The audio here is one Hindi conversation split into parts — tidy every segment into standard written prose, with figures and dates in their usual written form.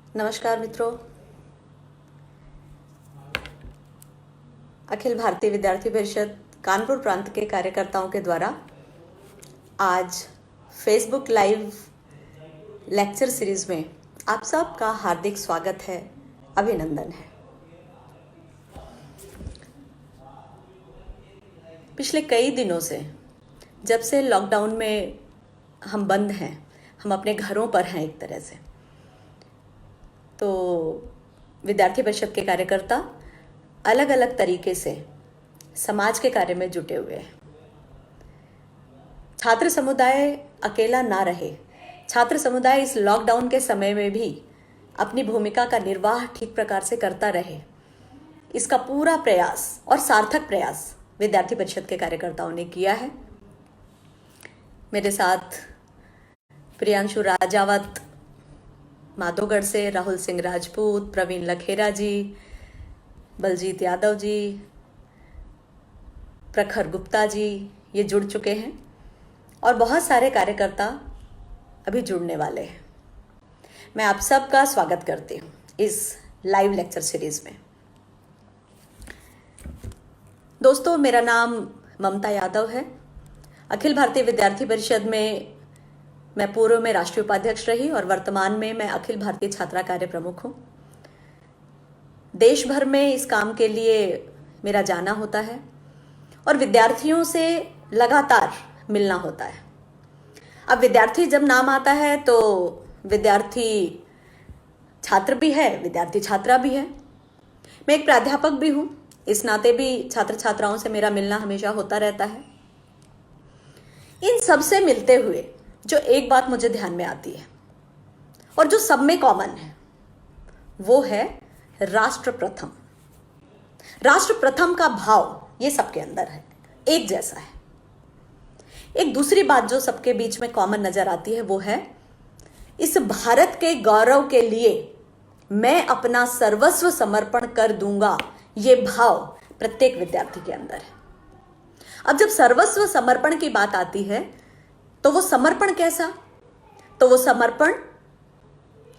नमस्कार मित्रों। अखिल भारतीय विद्यार्थी परिषद कानपुर प्रांत के कार्यकर्ताओं के द्वारा आज फेसबुक लाइव लेक्चर सीरीज में आप सबका हार्दिक स्वागत है, अभिनंदन है। पिछले कई दिनों से, जब से लॉकडाउन में हम बंद हैं, हम अपने घरों पर हैं एक तरह से, तो विद्यार्थी परिषद के कार्यकर्ता अलग अलग तरीके से समाज के कार्य में जुटे हुए हैं। छात्र समुदाय अकेला ना रहे, छात्र समुदाय इस लॉकडाउन के समय में भी अपनी भूमिका का निर्वाह ठीक प्रकार से करता रहे, इसका पूरा प्रयास और सार्थक प्रयास विद्यार्थी परिषद के कार्यकर्ताओं ने किया है। मेरे साथ प्रियांशु राजावत माधोगढ़ से, राहुल सिंह राजपूत, प्रवीण लखेरा जी, बलजीत यादव जी, प्रखर गुप्ता जी ये जुड़ चुके हैं और बहुत सारे कार्यकर्ता अभी जुड़ने वाले हैं। मैं आप सबका स्वागत करती हूँ इस लाइव लेक्चर सीरीज में। दोस्तों, मेरा नाम ममता यादव है। अखिल भारतीय विद्यार्थी परिषद में मैं पूर्व में राष्ट्रीय उपाध्यक्ष रही और वर्तमान में मैं अखिल भारतीय छात्रा कार्य प्रमुख हूँ। देश भर में इस काम के लिए मेरा जाना होता है और विद्यार्थियों से लगातार मिलना होता है। अब विद्यार्थी जब नाम आता है तो विद्यार्थी छात्र भी है, विद्यार्थी छात्रा भी है। मैं एक प्राध्यापक भी हूँ, इस नाते भी छात्र छात्राओं से मेरा मिलना हमेशा होता रहता है। इन सब से मिलते हुए जो एक बात मुझे ध्यान में आती है और जो सब में कॉमन है, वो है राष्ट्र प्रथम। राष्ट्र प्रथम का भाव ये सबके अंदर है, एक जैसा है। एक दूसरी बात जो सबके बीच में कॉमन नजर आती है वो है इस भारत के गौरव के लिए मैं अपना सर्वस्व समर्पण कर दूंगा, ये भाव प्रत्येक विद्यार्थी के अंदर है। अब जब सर्वस्व समर्पण की बात आती है तो वो समर्पण कैसा? तो वो समर्पण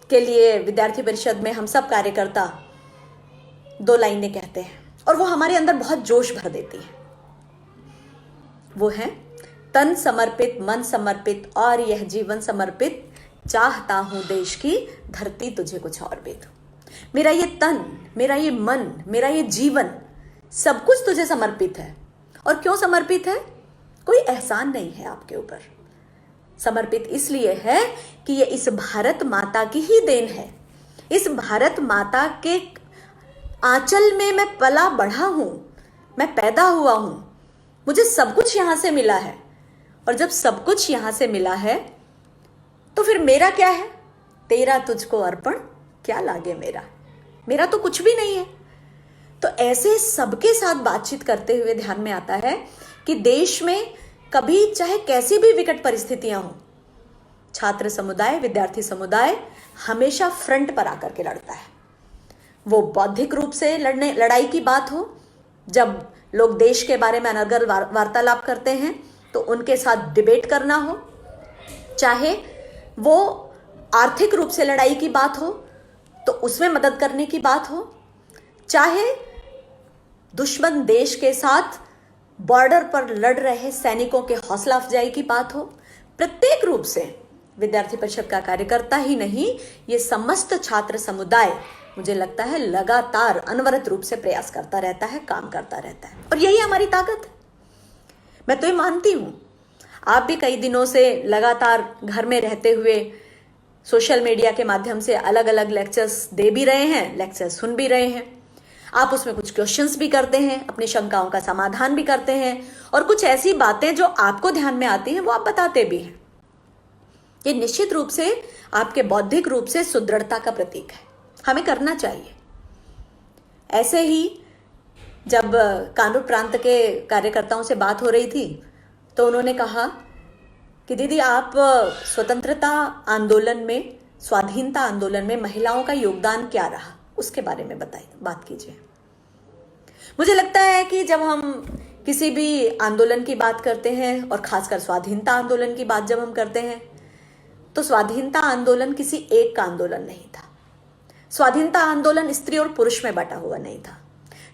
के लिए विद्यार्थी परिषद में हम सब कार्यकर्ता दो लाइनें कहते हैं और वो हमारे अंदर बहुत जोश भर देती है। वो है तन समर्पित, मन समर्पित और यह जीवन समर्पित, चाहता हूं देश की धरती तुझे कुछ और भी दो। मेरा ये तन, मेरा ये मन, मेरा ये जीवन सब कुछ तुझे समर्पित है। और क्यों समर्पित है? कोई एहसान नहीं है आपके ऊपर। समर्पित इसलिए है कि ये इस भारत माता की ही देन है। इस भारत माता के आंचल में मैं पला बढ़ा हूं, मैं पैदा हुआ हूं, मुझे सब कुछ यहां से मिला है। और जब सब कुछ यहां से मिला है तो फिर मेरा क्या है? तेरा तुझको अर्पण क्या लागे मेरा, मेरा तो कुछ भी नहीं है। तो ऐसे सबके साथ बातचीत करते हुए ध्यान में आता है कि देश में कभी चाहे कैसी भी विकट परिस्थितियां हो, छात्र समुदाय, विद्यार्थी समुदाय हमेशा फ्रंट पर आकर के लड़ता है। वो बौद्धिक रूप से लड़ाई की बात हो, जब लोग देश के बारे में अनर्गल वार्तालाप करते हैं तो उनके साथ डिबेट करना हो, चाहे वो आर्थिक रूप से लड़ाई की बात हो तो उसमें मदद करने की बात हो, चाहे दुश्मन देश के साथ बॉर्डर पर लड़ रहे सैनिकों के हौसला अफजाई की बात हो, प्रत्येक रूप से विद्यार्थी परिषद का कार्यकर्ता ही नहीं, ये समस्त छात्र समुदाय मुझे लगता है लगातार अनवरत रूप से प्रयास करता रहता है, काम करता रहता है और यही हमारी ताकत है। मैं तो ये मानती हूं, आप भी कई दिनों से लगातार घर में रहते हुए सोशल मीडिया के माध्यम से अलग अलग लेक्चर्स दे भी रहे हैं, लेक्चर्स सुन भी रहे हैं। आप उसमें कुछ क्वेश्चंस भी करते हैं, अपनी शंकाओं का समाधान भी करते हैं और कुछ ऐसी बातें जो आपको ध्यान में आती हैं वो आप बताते भी हैं। ये निश्चित रूप से आपके बौद्धिक रूप से सुदृढ़ता का प्रतीक है, हमें करना चाहिए। ऐसे ही जब कानपुर प्रांत के कार्यकर्ताओं से बात हो रही थी तो उन्होंने कहा कि दीदी आप स्वतंत्रता आंदोलन में, स्वाधीनता आंदोलन में महिलाओं का योगदान क्या रहा, उसके बारे में बताइए, बात कीजिए। मुझे लगता है कि जब हम किसी भी आंदोलन की बात करते हैं और खासकर स्वाधीनता आंदोलन की बात जब हम करते हैं तो स्वाधीनता आंदोलन किसी एक का आंदोलन नहीं था। स्वाधीनता आंदोलन स्त्री और पुरुष में बटा हुआ नहीं था।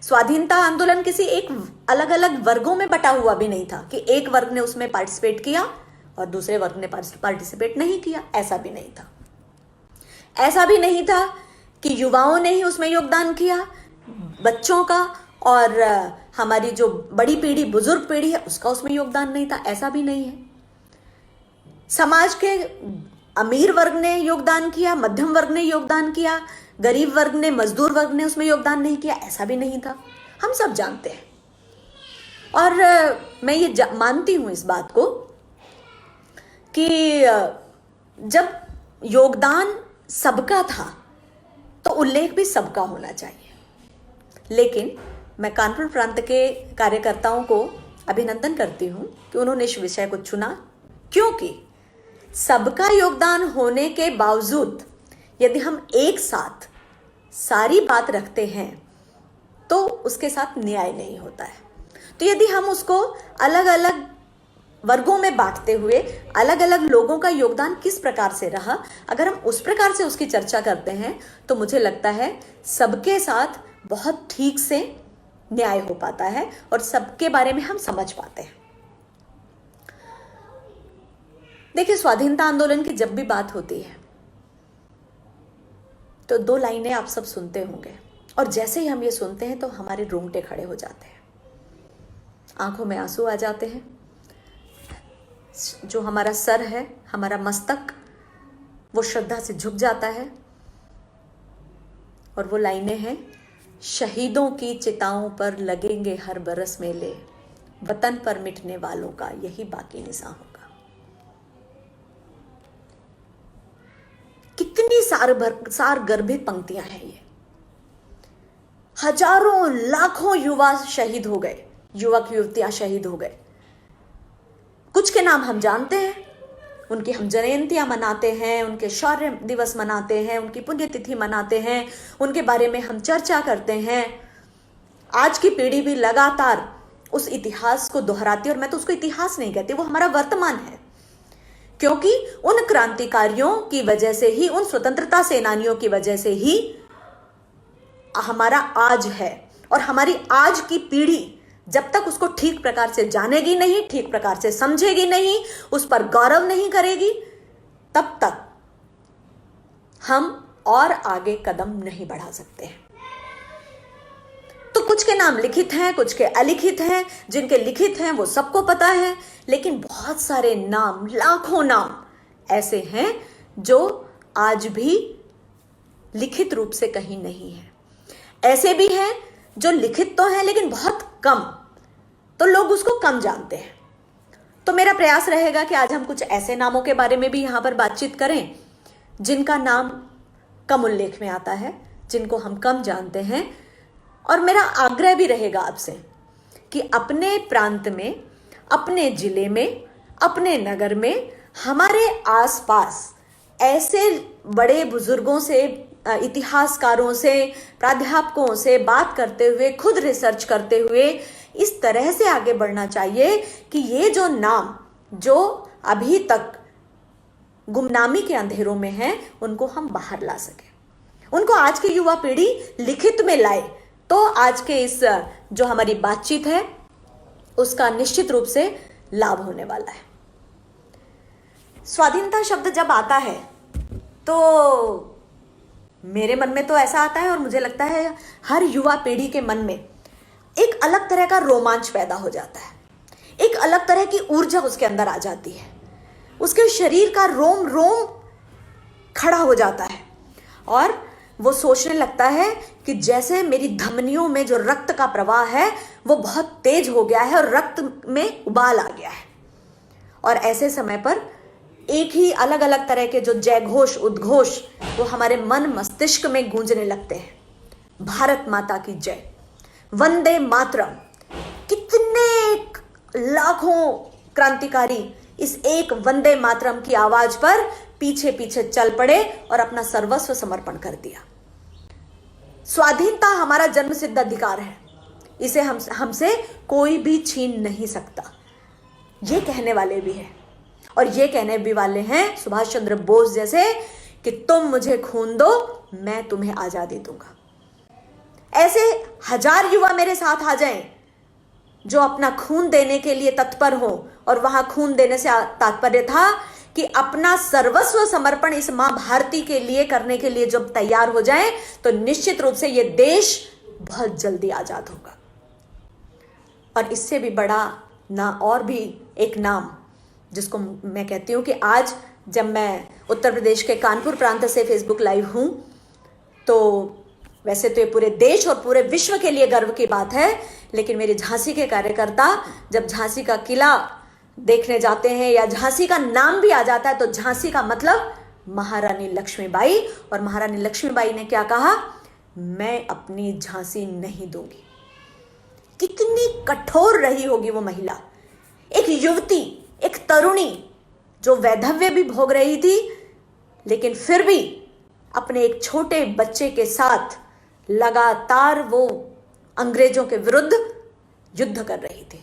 स्वाधीनता आंदोलन किसी एक अलग अलग वर्गों में बटा हुआ भी नहीं था कि एक वर्ग ने उसमें पार्टिसिपेट किया और दूसरे वर्ग ने पार्टिसिपेट नहीं किया। ऐसा भी नहीं था। ऐसा भी नहीं था कि युवाओं ने ही उसमें योगदान किया, बच्चों का और हमारी जो बड़ी पीढ़ी, बुजुर्ग पीढ़ी है, उसका उसमें योगदान नहीं था। ऐसा भी नहीं है। समाज के अमीर वर्ग ने योगदान किया, मध्यम वर्ग ने योगदान किया, गरीब वर्ग ने, मजदूर वर्ग ने उसमें योगदान नहीं किया। ऐसा भी नहीं था। हम सब जानते हैं। और मैं ये मानती हूं इस बात को कि जब योगदान सबका था तो उल्लेख भी सबका होना चाहिए। लेकिन मैं कानपुर प्रांत के कार्यकर्ताओं को अभिनंदन करती हूं कि उन्होंने इस विषय को चुना, क्योंकि सबका योगदान होने के बावजूद यदि हम एक साथ सारी बात रखते हैं तो उसके साथ न्याय नहीं होता है। तो यदि हम उसको अलग अलग वर्गों में बांटते हुए अलग अलग लोगों का योगदान किस प्रकार से रहा, अगर हम उस प्रकार से उसकी चर्चा करते हैं तो मुझे लगता है सबके साथ बहुत ठीक से न्याय हो पाता है और सबके बारे में हम समझ पाते हैं। देखिए, स्वाधीनता आंदोलन की जब भी बात होती है तो दो लाइनें आप सब सुनते होंगे और जैसे ही हम ये सुनते हैं तो हमारे रोंगटे खड़े हो जाते हैं, आंखों में आंसू आ जाते हैं। जो हमारा सर है, हमारा मस्तक, वो श्रद्धा से झुक जाता है। और वो लाइनें हैं, शहीदों की चिताओं पर लगेंगे हर बरस मेले, वतन पर मिटने वालों का यही बाकी निशान होगा। कितनी सार गर्भित पंक्तियां हैं ये। हजारों लाखों युवा शहीद हो गए, युवक युवतियां शहीद हो गए। कुछ के नाम हम जानते हैं, उनकी हम जयंतियां मनाते हैं, उनके शौर्य दिवस मनाते हैं, उनकी पुण्यतिथि मनाते हैं, उनके बारे में हम चर्चा करते हैं। आज की पीढ़ी भी लगातार उस इतिहास को दोहराती है, और मैं तो उसको इतिहास नहीं कहती, वो हमारा वर्तमान है। क्योंकि उन क्रांतिकारियों की वजह से ही, उन स्वतंत्रता सेनानियों की वजह से ही हमारा आज है। और हमारी आज की पीढ़ी जब तक उसको ठीक प्रकार से जानेगी नहीं, ठीक प्रकार से समझेगी नहीं, उस पर गौरव नहीं करेगी, तब तक हम और आगे कदम नहीं बढ़ा सकते हैं। तो कुछ के नाम लिखित हैं, कुछ के अलिखित हैं। जिनके लिखित हैं वो सबको पता है, लेकिन बहुत सारे नाम, लाखों नाम ऐसे हैं जो आज भी लिखित रूप से कहीं नहीं है। ऐसे भी हैं जो लिखित तो है लेकिन बहुत कम, तो लोग उसको कम जानते हैं। तो मेरा प्रयास रहेगा कि आज हम कुछ ऐसे नामों के बारे में भी यहां पर बातचीत करें जिनका नाम कम उल्लेख में आता है, जिनको हम कम जानते हैं। और मेरा आग्रह भी रहेगा आपसे कि अपने प्रांत में, अपने जिले में, अपने नगर में, हमारे आसपास ऐसे बड़े बुजुर्गों से, इतिहासकारों से, प्राध्यापकों से बात करते हुए, खुद रिसर्च करते हुए इस तरह से आगे बढ़ना चाहिए कि ये जो नाम जो अभी तक गुमनामी के अंधेरों में हैं, उनको हम बाहर ला सकें, उनको आज की युवा पीढ़ी लिखित में लाए। तो आज के इस जो हमारी बातचीत है उसका निश्चित रूप से लाभ होने वाला है। स्वाधीनता शब्द जब आता है तो मेरे मन में तो ऐसा आता है, और मुझे लगता है हर युवा पीढ़ी के मन में एक अलग तरह का रोमांच पैदा हो जाता है, एक अलग तरह की ऊर्जा उसके अंदर आ जाती है, उसके शरीर का रोम रोम खड़ा हो जाता है और वो सोचने लगता है कि जैसे मेरी धमनियों में जो रक्त का प्रवाह है वो बहुत तेज हो गया है और रक्त में उबाल आ गया है। और ऐसे समय पर एक ही अलग अलग तरह के जो जय घोष, उद्घोष वो हमारे मन मस्तिष्क में गूंजने लगते हैं। भारत माता की जय, वंदे मातरम। कितने लाखों क्रांतिकारी इस एक वंदे मातरम की आवाज पर पीछे पीछे चल पड़े और अपना सर्वस्व समर्पण कर दिया। स्वाधीनता हमारा जन्मसिद्ध अधिकार है, इसे हमसे कोई भी छीन नहीं सकता। ये कहने वाले भी हैं, और ये कहने भी वाले हैं सुभाष चंद्र बोस जैसे कि तुम मुझे खून दो, मैं तुम्हें आजादी दूंगा। ऐसे 1000 युवा मेरे साथ आ जाएं जो अपना खून देने के लिए तत्पर हो। और वहां खून देने से तात्पर्य था कि अपना सर्वस्व समर्पण इस मां भारती के लिए करने के लिए जब तैयार हो जाएं, तो निश्चित रूप से यह देश बहुत जल्दी आजाद होगा। और इससे भी बड़ा ना और भी एक नाम जिसको मैं कहती हूं कि आज जब मैं उत्तर प्रदेश के कानपुर प्रांत से फेसबुक लाइव हूं, तो वैसे तो ये पूरे देश और पूरे विश्व के लिए गर्व की बात है, लेकिन मेरे झांसी के कार्यकर्ता जब झांसी का किला देखने जाते हैं या झांसी का नाम भी आ जाता है, तो झांसी का मतलब महारानी लक्ष्मीबाई। और महारानी लक्ष्मीबाई ने क्या कहा? मैं अपनी झांसी नहीं दूंगी। कितनी कठोर रही होगी वो महिला, एक युवती, एक तरुणी जो वैधव्य भी भोग रही थी, लेकिन फिर भी अपने एक छोटे बच्चे के साथ लगातार वो अंग्रेजों के विरुद्ध युद्ध कर रही थी।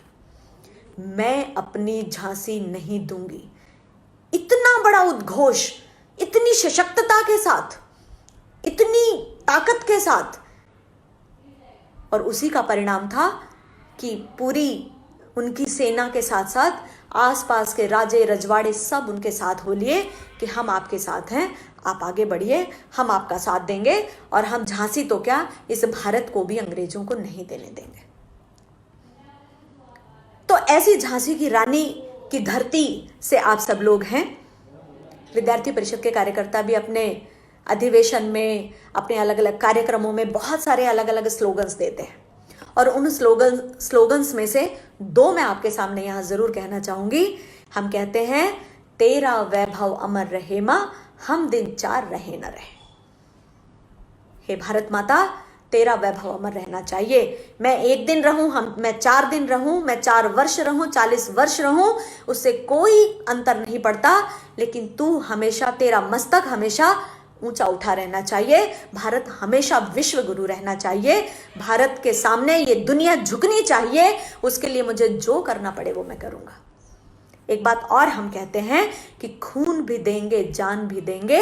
मैं अपनी झांसी नहीं दूंगी, इतना बड़ा उद्घोष, इतनी सशक्तता के साथ, इतनी ताकत के साथ। और उसी का परिणाम था कि पूरी उनकी सेना के साथ साथ आसपास के राजे रजवाड़े सब उनके साथ हो लिए कि हम आपके साथ हैं, आप आगे बढ़िए, हम आपका साथ देंगे और हम झांसी तो क्या, इस भारत को भी अंग्रेजों को नहीं देने देंगे। तो ऐसी झांसी की रानी की धरती से आप सब लोग हैं। विद्यार्थी परिषद के कार्यकर्ता भी अपने अधिवेशन में, अपने अलग अलग कार्यक्रमों में बहुत सारे अलग अलग स्लोगन्स देते हैं, और उन स्लोगन्स में से 2 मैं आपके सामने यहां जरूर कहना चाहूंगी। हम कहते हैं, तेरा वैभव अमर रहे मां, हम दिन 4 रहे न रहे। हे भारत माता, तेरा वैभव अमर रहना चाहिए। मैं 1 दिन रहूं, मैं 4 दिन रहूं, मैं 4 वर्ष रहूं, 40 वर्ष रहूं, उससे कोई अंतर नहीं पड़ता, लेकिन तू हमेशा, तेरा मस्तक हमेशा ऊंचा उठा रहना चाहिए। भारत हमेशा विश्व गुरु रहना चाहिए। भारत के सामने ये दुनिया झुकनी चाहिए। उसके लिए मुझे जो करना पड़े वो मैं करूंगा। एक बात और हम कहते हैं कि खून भी देंगे, जान भी देंगे,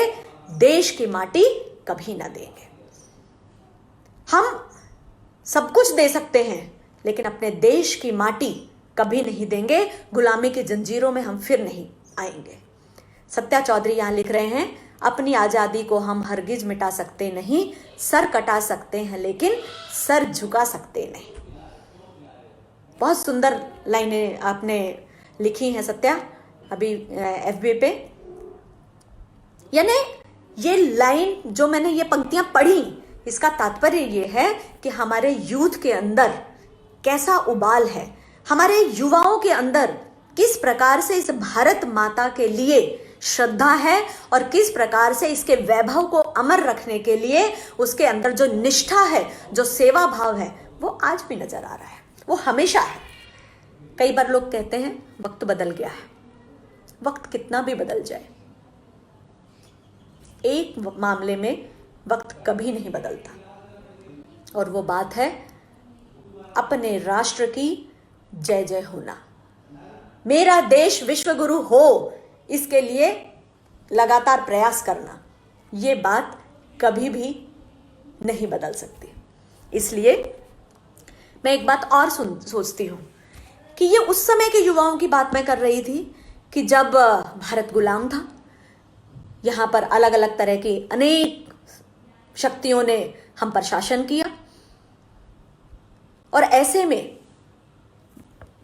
देश की माटी कभी ना देंगे। हम सब कुछ दे सकते हैं, लेकिन अपने देश की माटी कभी नहीं देंगे। गुलामी की जंजीरों में हम फिर नहीं आएंगे। सत्या चौधरी यहां लिख रहे हैं, अपनी आजादी को हम हरगिज मिटा सकते नहीं, सर कटा सकते हैं लेकिन सर झुका सकते नहीं। बहुत सुंदर लाइनें आपने लिखी हैं सत्या, अभी FB पे। यानी ये लाइन जो मैंने ये पंक्तियां पढ़ी, इसका तात्पर्य ये है कि हमारे यूथ के अंदर कैसा उबाल है, हमारे युवाओं के अंदर किस प्रकार से इस भारत माता के लिए श्रद्धा है और किस प्रकार से इसके वैभव को अमर रखने के लिए उसके अंदर जो निष्ठा है, जो सेवा भाव है, वो आज भी नजर आ रहा है, वो हमेशा है। कई बार लोग कहते हैं वक्त बदल गया है। वक्त कितना भी बदल जाए, एक मामले में वक्त कभी नहीं बदलता, और वो बात है अपने राष्ट्र की जय जय होना। मेरा देश विश्व गुरु हो, इसके लिए लगातार प्रयास करना, ये बात कभी भी नहीं बदल सकती। इसलिए मैं एक बात और सोचती हूं कि ये उस समय के युवाओं की बात मैं कर रही थी कि जब भारत गुलाम था, यहां पर अलग अलग तरह की अनेक शक्तियों ने हम पर शासन किया, और ऐसे में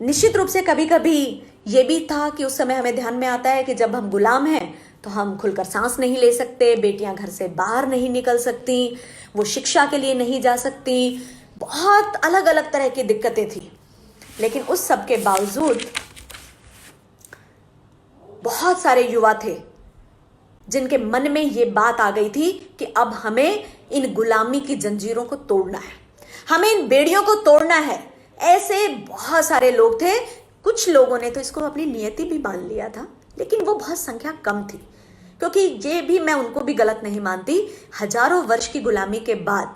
निश्चित रूप से कभी कभी ये भी था कि उस समय हमें ध्यान में आता है कि जब हम गुलाम हैं तो हम खुलकर सांस नहीं ले सकते, बेटियां घर से बाहर नहीं निकल सकती, वो शिक्षा के लिए नहीं जा सकती, बहुत अलग अलग तरह की दिक्कतें थी। लेकिन उस सब के बावजूद बहुत सारे युवा थे जिनके मन में ये बात आ गई थी कि अब हमें इन गुलामी की जंजीरों को तोड़ना है, हमें इन बेड़ियों को तोड़ना है। ऐसे बहुत सारे लोग थे। कुछ लोगों ने तो इसको अपनी नियति भी मान लिया था, लेकिन वो बहुत संख्या कम थी, क्योंकि ये भी मैं उनको भी गलत नहीं मानती। हजारों वर्ष की गुलामी के बाद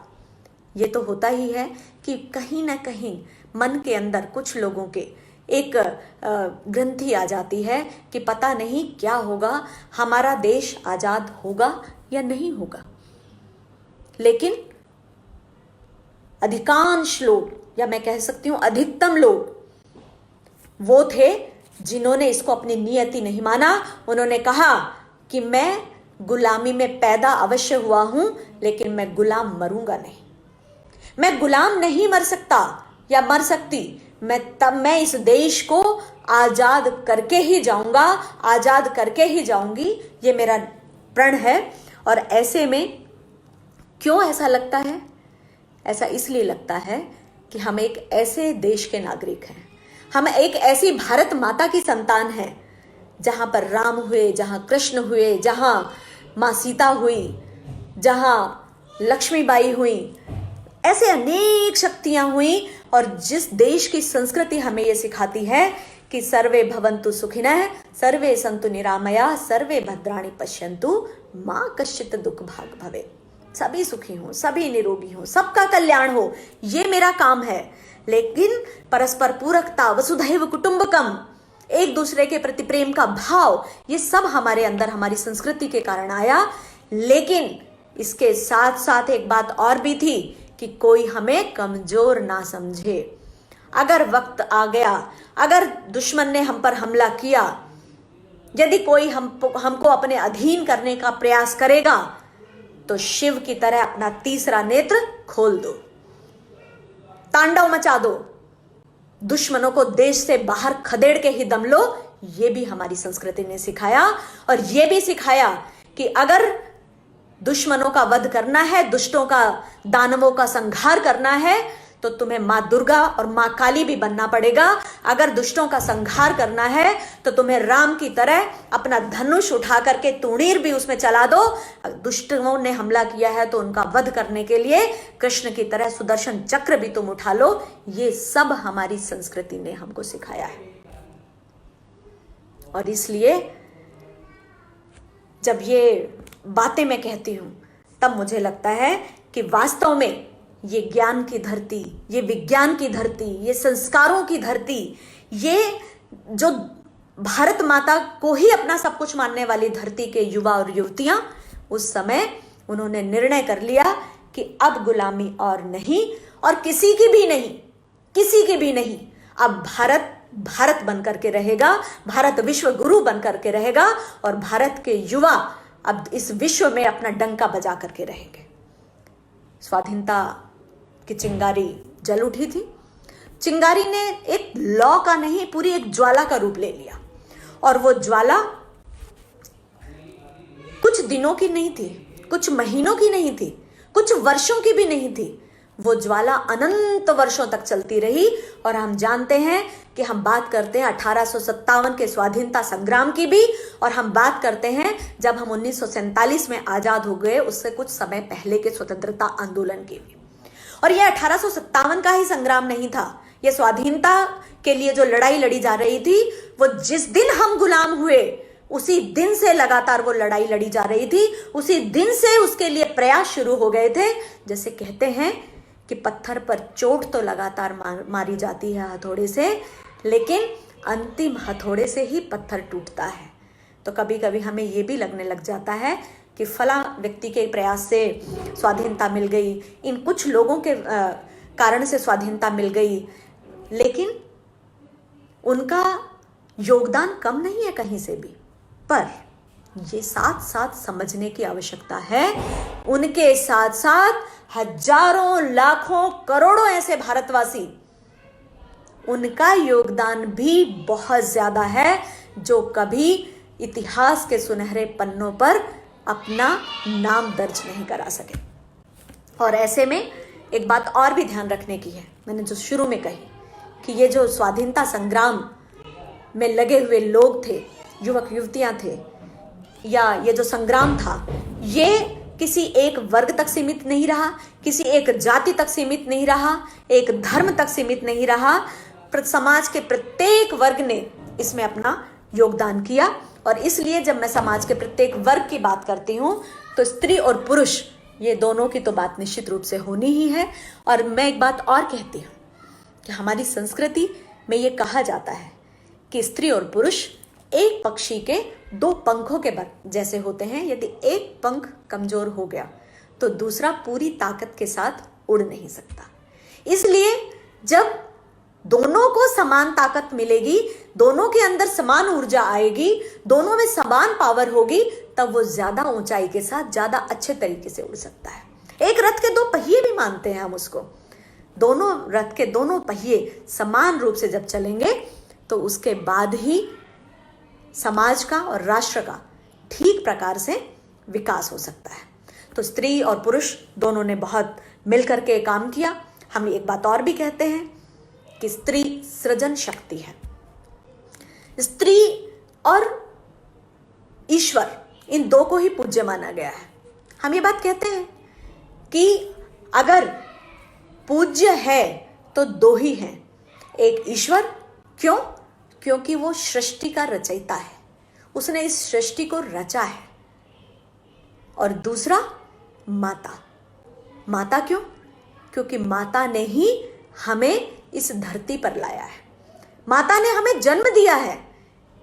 ये तो होता ही है कि कहीं ना कहीं मन के अंदर कुछ लोगों के एक ग्रंथि आ जाती है कि पता नहीं क्या होगा, हमारा देश आजाद होगा या नहीं होगा, लेकिन अधिकांश लोग, या मैं कह सकती हूं अधिकतम लोग वो थे जिन्होंने इसको अपनी नियति नहीं माना। उन्होंने कहा कि मैं गुलामी में पैदा अवश्य हुआ हूं, लेकिन मैं गुलाम मरूंगा नहीं, मैं गुलाम नहीं मर सकता या मर सकती, मैं इस देश को आजाद करके ही जाऊंगा, आजाद करके ही जाऊंगी, ये मेरा प्रण है। और ऐसे में क्यों ऐसा लगता है? ऐसा इसलिए लगता है कि हम एक ऐसे देश के नागरिक हैं, हम एक ऐसी भारत माता की संतान हैं जहां पर राम हुए, जहां कृष्ण हुए, जहां मां सीता हुई, जहां लक्ष्मीबाई हुई, ऐसे अनेक शक्तियां हुई। और जिस देश की संस्कृति हमें यह सिखाती है कि सर्वे भवन्तु सुखिनः, सर्वे सन्तु निरामया, सर्वे भद्राणि पश्यन्तु, मां कश्चित् दुःख भाग् भवेत्, सभी सुखी हों, सभी निरोगी हों, सबका कल्याण हो, ये मेरा काम है। लेकिन परस्पर पूरकता, वसुधैव कुटुंबकम, एक दूसरे के प्रति प्रेम का भाव, ये सब हमारे अंदर हमारी संस्कृति के कारण आया। लेकिन इसके साथ साथ एक बात और भी थी कि कोई हमें कमजोर ना समझे। अगर वक्त आ गया, अगर दुश्मन ने हम पर हमला किया, यदि कोई हमको अपने अधीन करने का प्रयास करेगा, तो शिव की तरह अपना तीसरा नेत्र खोल दो, तांडव मचा दो, दुश्मनों को देश से बाहर खदेड़ के ही दम लो। ये भी हमारी संस्कृति ने सिखाया। और ये भी सिखाया कि अगर दुश्मनों का वध करना है, दुष्टों का, दानवों का संहार करना है, तो तुम्हें मां दुर्गा और मां काली भी बनना पड़ेगा। अगर दुष्टों का संहार करना है तो तुम्हें राम की तरह अपना धनुष उठा करके तूणीर भी उसमें चला दो। दुष्टों ने हमला किया है तो उनका वध करने के लिए कृष्ण की तरह सुदर्शन चक्र भी तुम उठा लो। ये सब हमारी संस्कृति ने हमको सिखाया है। और इसलिए जब ये बातें मैं कहती हूं तब मुझे लगता है कि वास्तव में ये ज्ञान की धरती, ये विज्ञान की धरती, ये संस्कारों की धरती, ये जो भारत माता को ही अपना सब कुछ मानने वाली धरती के युवा और युवतियां, उस समय उन्होंने निर्णय कर लिया कि अब गुलामी और नहीं, और किसी की भी नहीं, किसी की भी नहीं। अब भारत भारत बन करके रहेगा, भारत विश्व गुरु बन करके रहेगा, और भारत के युवा अब इस विश्व में अपना डंका बजा करके रहेंगे। स्वाधीनता की चिंगारी जल उठी थी। चिंगारी ने एक लौ का नहीं, पूरी एक ज्वाला का रूप ले लिया। और वो ज्वाला कुछ दिनों की नहीं थी, कुछ महीनों की नहीं थी, कुछ वर्षों की भी नहीं थी। वो ज्वाला अनंत वर्षों तक चलती रही। और हम जानते हैं कि हम बात करते हैं 1857 के स्वाधीनता संग्राम की भी, और हम बात करते हैं जब हम 1947 में आजाद हो गए, उससे कुछ समय पहले के स्वतंत्रता आंदोलन की भी। और यह 1857 का ही संग्राम नहीं था, यह स्वाधीनता के लिए जो लड़ाई लड़ी जा रही थी, वो जिस दिन हम गुलाम हुए उसी दिन से लगातार वो लड़ाई लड़ी जा रही थी। उसी दिन से उसके लिए प्रयास शुरू हो गए थे। जैसे कहते हैं कि पत्थर पर चोट तो लगातार मारी जाती है हथौड़े से, लेकिन अंतिम हथौड़े से ही पत्थर टूटता है। तो कभी कभी हमें ये भी लगने लग जाता है कि फला व्यक्ति के प्रयास से स्वाधीनता मिल गई, इन कुछ लोगों के कारण से स्वाधीनता मिल गई, लेकिन उनका योगदान कम नहीं है कहीं से भी। पर ये साथ साथ समझने की आवश्यकता है, उनके साथ साथ हजारों, लाखों, करोड़ों ऐसे भारतवासी, उनका योगदान भी बहुत ज्यादा है जो कभी इतिहास के सुनहरे पन्नों पर अपना नाम दर्ज नहीं करा सके। और ऐसे में एक बात और भी ध्यान रखने की है, मैंने जो शुरू में कही कि ये जो स्वाधीनता संग्राम में लगे हुए लोग थे, युवक युवतियां थे, या ये जो संग्राम था, ये किसी एक वर्ग तक सीमित नहीं रहा, किसी एक जाति तक सीमित नहीं रहा, एक धर्म तक सीमित नहीं रहा। समाज के प्रत्येक वर्ग ने इसमें अपना योगदान किया। और इसलिए जब मैं समाज के प्रत्येक वर्ग की बात करती हूं तो स्त्री और पुरुष, ये दोनों की तो बात निश्चित रूप से होनी ही है। और मैं एक बात और कहती हूं कि हमारी संस्कृति में ये कहा जाता है कि स्त्री और पुरुष एक पक्षी के दो पंखों के जैसे होते हैं। यदि एक पंख कमजोर हो गया तो दूसरा पूरी ताकत के साथ उड़ नहीं सकता। इसलिए जब दोनों को समान ताकत मिलेगी, दोनों के अंदर समान ऊर्जा आएगी, दोनों में समान पावर होगी, तब वो ज्यादा ऊंचाई के साथ ज्यादा अच्छे तरीके से उड़ सकता है। एक रथ के दो पहिए भी मानते हैं हम उसको। दोनों रथ के दोनों पहिए समान रूप से जब चलेंगे तो उसके बाद ही समाज का और राष्ट्र का ठीक प्रकार से विकास हो सकता है। तो स्त्री और पुरुष दोनों ने बहुत मिलकर के काम किया। हम एक बात और भी कहते हैं कि स्त्री सृजन शक्ति है। स्त्री और ईश्वर इन दो को ही पूज्य माना गया है। हम ये बात कहते हैं कि अगर पूज्य है तो दो ही हैं, एक ईश्वर, क्यों? क्योंकि वो सृष्टि का रचयिता है, उसने इस सृष्टि को रचा है, और दूसरा माता। माता क्यों? क्योंकि माता ने ही हमें इस धरती पर लाया है, माता ने हमें जन्म दिया है।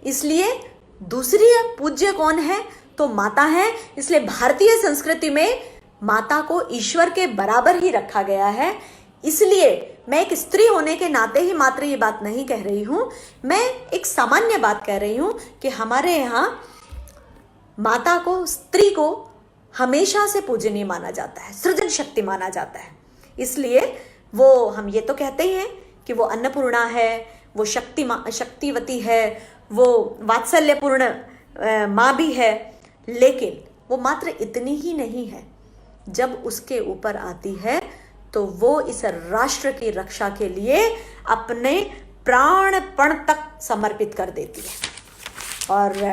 इसलिए दूसरी पूज्य कौन है? तो माता है। इसलिए भारतीय संस्कृति में माता को ईश्वर के बराबर ही रखा गया है। इसलिए मैं एक स्त्री होने के नाते ही मात्र ये बात नहीं कह रही हूं, मैं एक सामान्य बात कह रही हूं कि हमारे यहां माता को, स्त्री को हमेशा से पूजनीय माना जाता है, सृजन शक्ति माना जाता है। इसलिए वो, हम ये तो कहते ही हैं कि वो अन्नपूर्णा है, वो शक्तिवती है, वो वात्सल्यपूर्ण माँ भी है, लेकिन वो मात्र इतनी ही नहीं है। जब उसके ऊपर आती है तो वो इस राष्ट्र की रक्षा के लिए अपने प्राणपण तक समर्पित कर देती है। और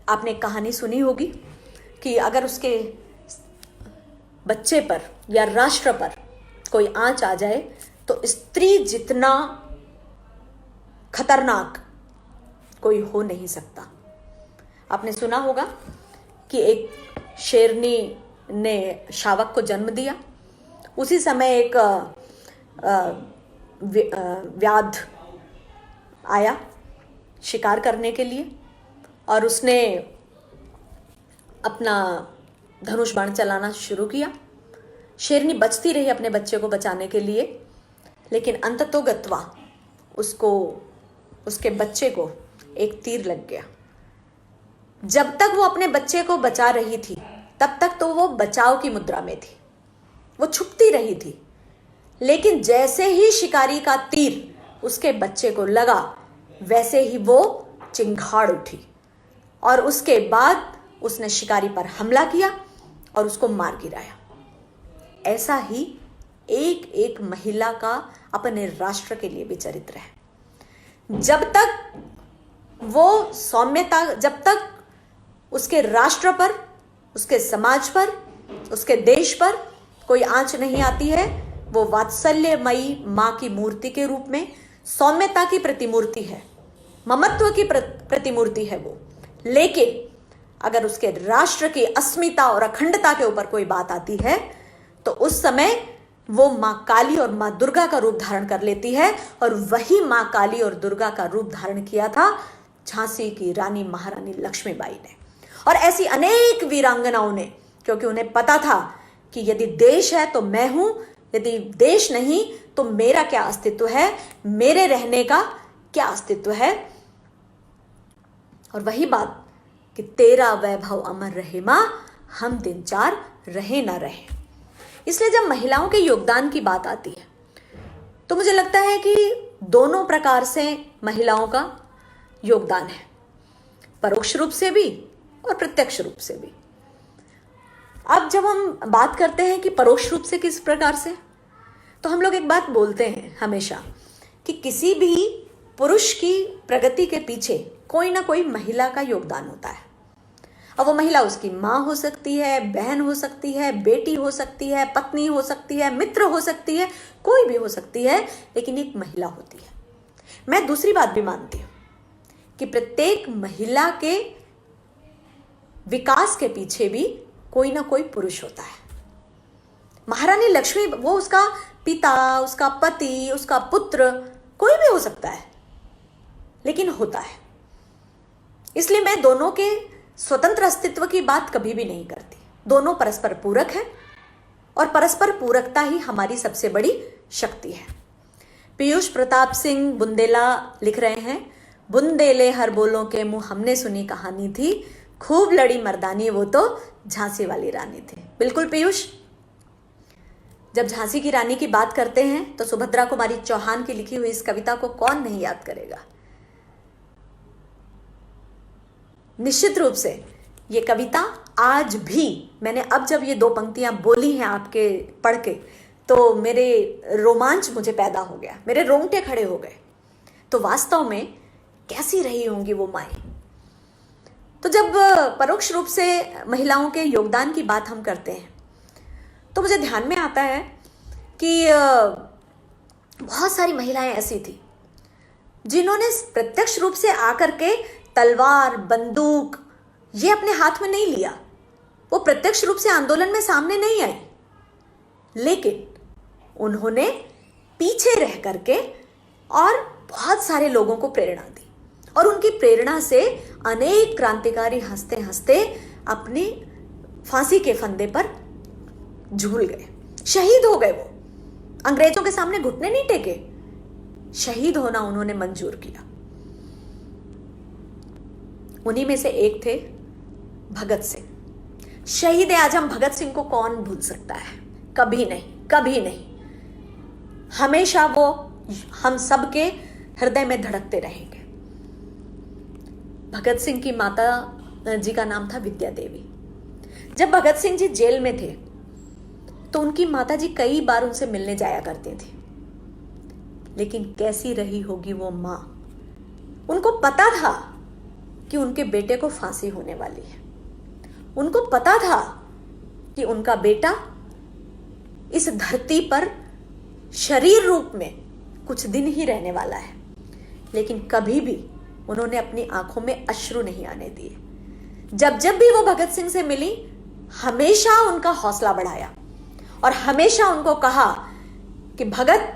आपने कहानी सुनी होगी कि अगर उसके बच्चे पर या राष्ट्र पर कोई आंच आ जाए तो स्त्री जितना खतरनाक कोई हो नहीं सकता। आपने सुना होगा कि एक शेरनी ने शावक को जन्म दिया। उसी समय एक व्याध आया शिकार करने के लिए, और उसने अपना धनुष बाण चलाना शुरू किया। शेरनी बचती रही अपने बच्चे को बचाने के लिए, लेकिन अंततोगत्वा उसको, उसके बच्चे को एक तीर लग गया। जब तक वो अपने बच्चे को बचा रही थी तब तक तो वो बचाव की मुद्रा में थी, वो छुपती रही थी। लेकिन जैसे ही शिकारी का तीर उसके बच्चे को लगा, वैसे ही वो चिंगाड़ उठी, और उसके बाद उसने शिकारी पर हमला किया और उसको मार गिराया। ऐसा ही एक एक महिला का अपने राष्ट्र के लिए भी चरित्र है। जब तक वो सौम्यता, जब तक उसके राष्ट्र पर, उसके समाज पर, उसके देश पर कोई आंच नहीं आती है, वो वात्सल्यमयी मां की मूर्ति के रूप में सौम्यता की प्रतिमूर्ति है, ममत्व की प्रतिमूर्ति है वो। लेकिन अगर उसके राष्ट्र की अस्मिता और अखंडता के ऊपर कोई बात आती है तो उस समय वो मां काली और मां दुर्गा का रूप धारण कर लेती है। और वही मां काली और दुर्गा का रूप धारण किया था झांसी की रानी महारानी लक्ष्मीबाई ने, और ऐसी अनेक वीरांगनाओं ने, क्योंकि उन्हें पता था कि यदि देश है तो मैं हूं, यदि देश नहीं तो मेरा क्या अस्तित्व है, मेरे रहने का क्या अस्तित्व है। और वही बात कि तेरा वैभव अमर रहे मां, हम दिन चार रहे ना रहे। इसलिए जब महिलाओं के योगदान की बात आती है तो मुझे लगता है कि दोनों प्रकार से महिलाओं का योगदान है, परोक्ष रूप से भी और प्रत्यक्ष रूप से भी। अब जब हम बात करते हैं कि परोक्ष रूप से किस प्रकार से, तो हम लोग एक बात बोलते हैं हमेशा कि किसी भी पुरुष की प्रगति के पीछे कोई ना कोई महिला का योगदान होता है। अब वो महिला उसकी माँ हो सकती है, बहन हो सकती है, बेटी हो सकती है, पत्नी हो सकती है, मित्र हो सकती है, कोई भी हो सकती है, लेकिन एक महिला होती है। मैं दूसरी बात भी मानती हूँ कि प्रत्येक महिला के विकास के पीछे भी कोई ना कोई पुरुष होता है। महारानी लक्ष्मी, वो उसका पिता, उसका पति, उसका पुत्र, कोई भी हो सकता है, लेकिन होता है। इसलिए मैं दोनों के स्वतंत्र अस्तित्व की बात कभी भी नहीं करती। दोनों परस्पर पूरक है और परस्पर पूरकता ही हमारी सबसे बड़ी शक्ति है। पीयूष प्रताप सिंह बुंदेला लिख रहे हैं, बुंदेले हर बोलों के मुंह हमने सुनी कहानी थी, खूब लड़ी मर्दानी वो तो झांसी वाली रानी थी। बिल्कुल पीयूष, जब झांसी की रानी की बात करते हैं तो सुभद्रा कुमारी चौहान की लिखी हुई इस कविता को कौन नहीं याद करेगा। निश्चित रूप से ये कविता आज भी, मैंने अब जब ये दो पंक्तियां बोली हैं आपके पढ़ के, तो मेरे रोमांच मुझे पैदा हो गया, मेरे रोंगटे खड़े हो गए। तो वास्तव में कैसी रही होंगी वो माएं। तो जब परोक्ष रूप से महिलाओं के योगदान की बात हम करते हैं तो मुझे ध्यान में आता है कि बहुत सारी महिलाएं ऐसी थी जिन्होंने प्रत्यक्ष रूप से आकर के तलवार बंदूक ये अपने हाथ में नहीं लिया, वो प्रत्यक्ष रूप से आंदोलन में सामने नहीं आई, लेकिन उन्होंने पीछे रह करके और बहुत सारे लोगों को प्रेरणा दी और उनकी प्रेरणा से अनेक क्रांतिकारी हंसते हंसते अपनी फांसी के फंदे पर झूल गए, शहीद हो गए। वो अंग्रेजों के सामने घुटने नहीं टेके, शहीद होना उन्होंने मंजूर किया। उन्हीं में से एक थे भगत सिंह। शहीद आजम भगत सिंह को कौन भूल सकता है। कभी नहीं, कभी नहीं, हमेशा वो हम सबके हृदय में धड़कते रहेंगे। भगत सिंह की माता जी का नाम था विद्या देवी। जब भगत सिंह जी जेल में थे तो उनकी माता जी कई बार उनसे मिलने जाया करती थी, लेकिन कैसी रही होगी वो मां। उनको पता था कि उनके बेटे को फांसी होने वाली है, उनको पता था कि उनका बेटा इस धरती पर शरीर रूप में कुछ दिन ही रहने वाला है, लेकिन कभी भी उन्होंने अपनी आंखों में अश्रु नहीं आने दिए। जब जब भी वो भगत सिंह से मिली, हमेशा उनका हौसला बढ़ाया और हमेशा उनको कहा कि भगत,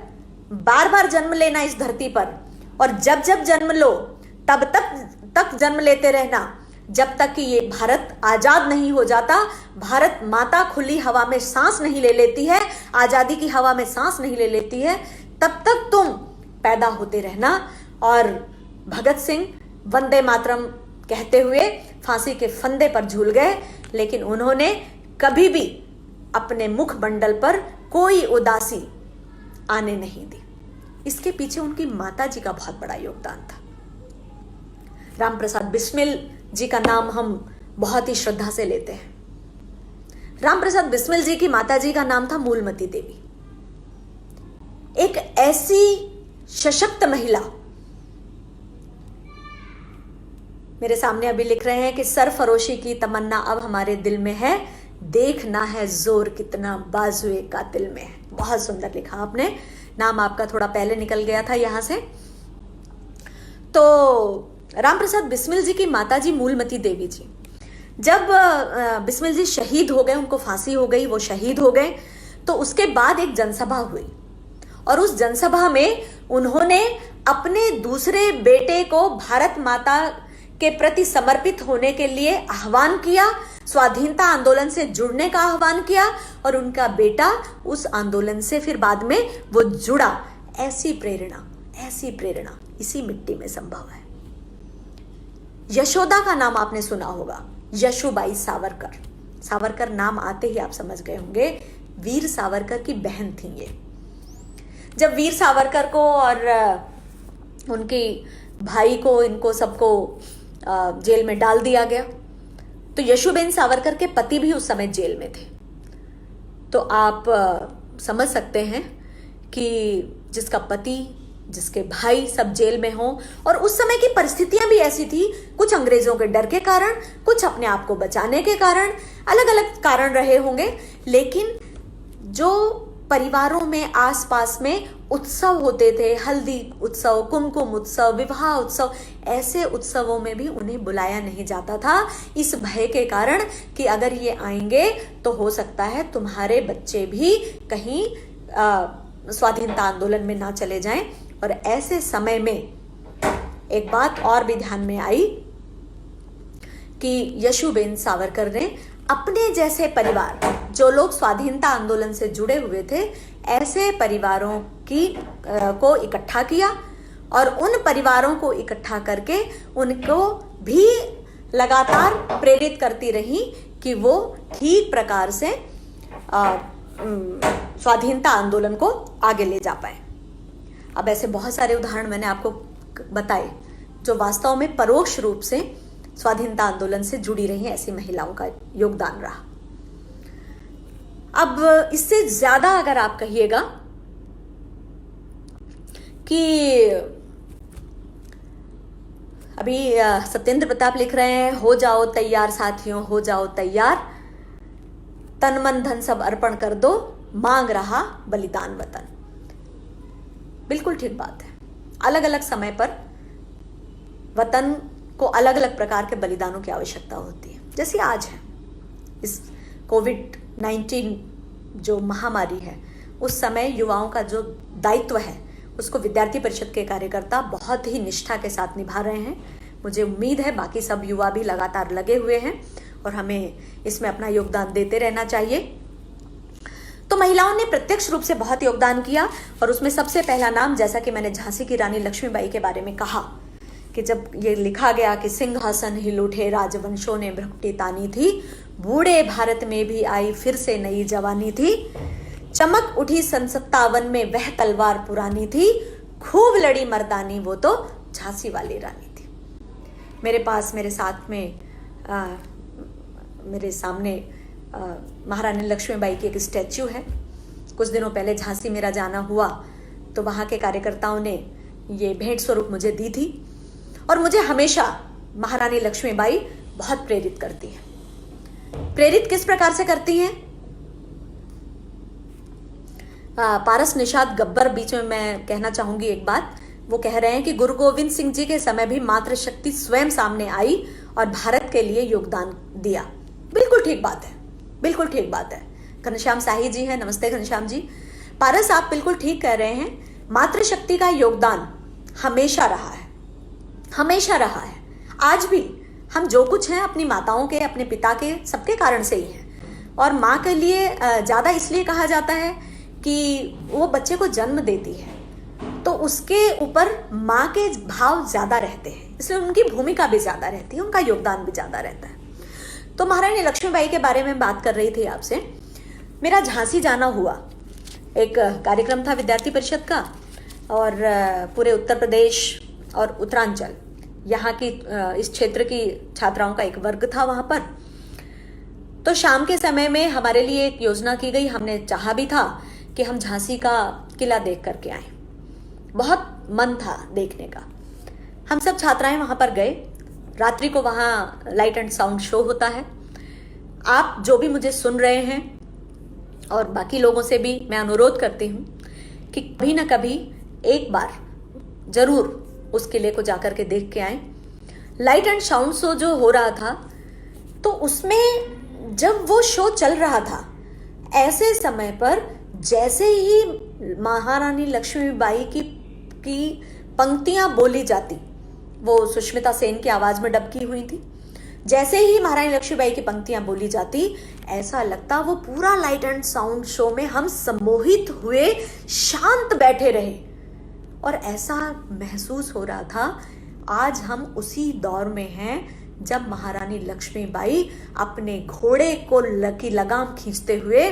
बार बार जन्म लेना इस धरती पर, और जब जब जन्म लो तब तक जन्म लेते रहना, जब तक कि ये भारत आजाद नहीं हो जाता। भारत माता खुली हवा में सांस नहीं ले लेती है, आजादी की हवा में सांस नहीं ले लेती है, तब तक तुम पैदा होते रहना। और भगत सिंह वंदे मातरम कहते हुए फांसी के फंदे पर झूल गए, लेकिन उन्होंने कभी भी अपने मुख मंडल पर कोई उदासी आने नहीं दी। इसके पीछे उनकी माता जी का बहुत बड़ा योगदान था। राम प्रसाद बिस्मिल जी का नाम हम बहुत ही श्रद्धा से लेते हैं। राम प्रसाद बिस्मिल जी की माता जी का नाम था मूलमती देवी। एक ऐसी सशक्त महिला, मेरे सामने अभी लिख रहे हैं कि सरफरोशी की तमन्ना अब हमारे दिल में है, देखना है जोर कितना बाजुए कातिल में है। बहुत सुंदर लिखा आपने, नाम आपका थोड़ा पहले निकल गया था यहां से। तो राम प्रसाद बिस्मिल जी की माता जी मूलमती देवी जी, जब बिस्मिल जी शहीद हो गए, उनको फांसी हो गई, वो शहीद हो गए, तो उसके बाद एक जनसभा हुई और उस जनसभा में उन्होंने अपने दूसरे बेटे को भारत माता के प्रति समर्पित होने के लिए आह्वान किया, स्वाधीनता आंदोलन से जुड़ने का आह्वान किया, और उनका बेटा उस आंदोलन से फिर बाद में वो जुड़ा। ऐसी प्रेरणा इसी मिट्टी में संभव है। यशोदा का नाम आपने सुना होगा, यशोबाई सावरकर। सावरकर नाम आते ही आप समझ गए होंगे, वीर सावरकर की बहन थी ये। जब वीर सावरकर को और उनके भाई को, इनको सबको जेल में डाल दिया गया, तो यशोबेन सावरकर के पति भी उस समय जेल में थे। तो आप समझ सकते हैं कि जिसका पति, जिसके भाई सब जेल में हों, और उस समय की परिस्थितियां भी ऐसी थी, कुछ अंग्रेजों के डर के कारण, कुछ अपने आप को बचाने के कारण, अलग अलग कारण रहे होंगे, लेकिन जो परिवारों में आसपास में उत्सव होते थे, हल्दी उत्सव, कुमकुम उत्सव, विवाह उत्सव, ऐसे उत्सवों में भी उन्हें बुलाया नहीं जाता था, इस भय के कारण कि अगर ये आएंगे तो हो सकता है तुम्हारे बच्चे भी कहीं स्वाधीनता आंदोलन में ना चले जाएं। और ऐसे समय में एक बात और भी ध्यान में आई कि यशुबेन सावरकर ने अपने जैसे परिवार, जो लोग स्वाधीनता आंदोलन से जुड़े हुए थे, ऐसे परिवारों को इकट्ठा किया और उन परिवारों को इकट्ठा करके उनको भी लगातार प्रेरित करती रही कि वो ठीक प्रकार से स्वाधीनता आंदोलन को आगे ले जा पाए। अब ऐसे बहुत सारे उदाहरण मैंने आपको बताए जो वास्तव में परोक्ष रूप से स्वाधीनता आंदोलन से जुड़ी रही ऐसी महिलाओं का योगदान रहा। अब इससे ज्यादा अगर आप कहिएगा कि अभी सत्येंद्र प्रताप लिख रहे हैं, हो जाओ तैयार साथियों, हो जाओ तैयार, तन मन धन सब अर्पण कर दो, मांग रहा बलिदान वतन। बिल्कुल ठीक बात है। अलग अलग समय पर वतन को अलग अलग प्रकार के बलिदानों की आवश्यकता होती है। जैसे आज है, इस कोविड-19 जो महामारी है, उस समय युवाओं का जो दायित्व है उसको विद्यार्थी परिषद के कार्यकर्ता बहुत ही निष्ठा के साथ निभा रहे हैं। मुझे उम्मीद है बाकी सब युवा भी लगातार लगे हुए हैं और हमें इसमें अपना योगदान देते रहना चाहिए। तो महिलाओं ने प्रत्यक्ष रूप से बहुत योगदान किया और उसमें सबसे पहला नाम, जैसा कि मैंने झांसी की रानी लक्ष्मीबाई के बारे में कहा कि जब ये लिखा गया कि सिंहासन हिल उठे राजवंशों ने भ्रकुटी तानी थी, बूढ़े भारत में भी आई फिर से नई जवानी थी, चमक उठी सन 57 में वह तलवार पुरानी थी, खूब लड़ी मर्दानी वो तो झांसी वाली रानी थी। मेरे पास मेरे साथ में मेरे सामने महारानी लक्ष्मीबाई की एक स्टैच्यू है। कुछ दिनों पहले झांसी मेरा जाना हुआ तो वहाँ के कार्यकर्ताओं ने ये भेंट स्वरूप मुझे दी थी और मुझे हमेशा महारानी लक्ष्मीबाई बहुत प्रेरित करती है। प्रेरित किस प्रकार से करती हैं? पारस निषाद गब्बर बीच में मैं कहना चाहूंगी एक बात। वो कह रहे हैं कि गुरु गोविंद सिंह जी के समय भी मातृशक्ति स्वयं सामने आई और भारत के लिए योगदान दिया। बिल्कुल ठीक बात है, बिल्कुल ठीक बात है। घनश्याम साही जी हैं, नमस्ते घनश्याम जी। पारस, आप बिल्कुल ठीक कह रहे हैं। मातृशक्ति का योगदान हमेशा रहा है, हमेशा रहा है। आज भी हम जो कुछ हैं अपनी माताओं के, अपने पिता के, सबके कारण से ही हैं। और माँ के लिए ज्यादा इसलिए कहा जाता है कि वो बच्चे को जन्म देती है तो उसके ऊपर माँ के भाव ज्यादा रहते हैं, इसलिए उनकी भूमिका भी ज्यादा रहती है, उनका योगदान भी ज्यादा रहता है। तो महारानी लक्ष्मीबाई के बारे में बात कर रही थी आपसे। मेरा झांसी जाना हुआ, एक कार्यक्रम था विद्यार्थी परिषद का और पूरे उत्तर प्रदेश और उत्तरांचल, यहाँ की इस क्षेत्र की छात्राओं का एक वर्ग था वहां पर। तो शाम के समय में हमारे लिए एक योजना की गई। हमने चाहा भी था कि हम झांसी का किला देख करके आए, बहुत मन था देखने का। हम सब छात्राएं वहां पर गए। रात्रि को वहां लाइट एंड साउंड शो होता है। आप जो भी मुझे सुन रहे हैं और बाकी लोगों से भी मैं अनुरोध करती हूं कि कभी ना कभी एक बार जरूर उस किले को जाकर के देख के आए। लाइट एंड साउंड शो जो हो रहा था, तो उसमें जब वो शो चल रहा था, ऐसे समय पर जैसे ही महारानी लक्ष्मीबाई की पंक्तियां बोली जाती, वो सुष्मिता सेन की आवाज में डब की हुई थी, जैसे ही महारानी लक्ष्मीबाई की पंक्तियां बोली जाती, ऐसा लगता वो पूरा लाइट एंड साउंड शो में हम सम्मोहित हुए, शांत बैठे रहे और ऐसा महसूस हो रहा था आज हम उसी दौर में हैं जब महारानी लक्ष्मीबाई अपने घोड़े को की लगाम खींचते हुए,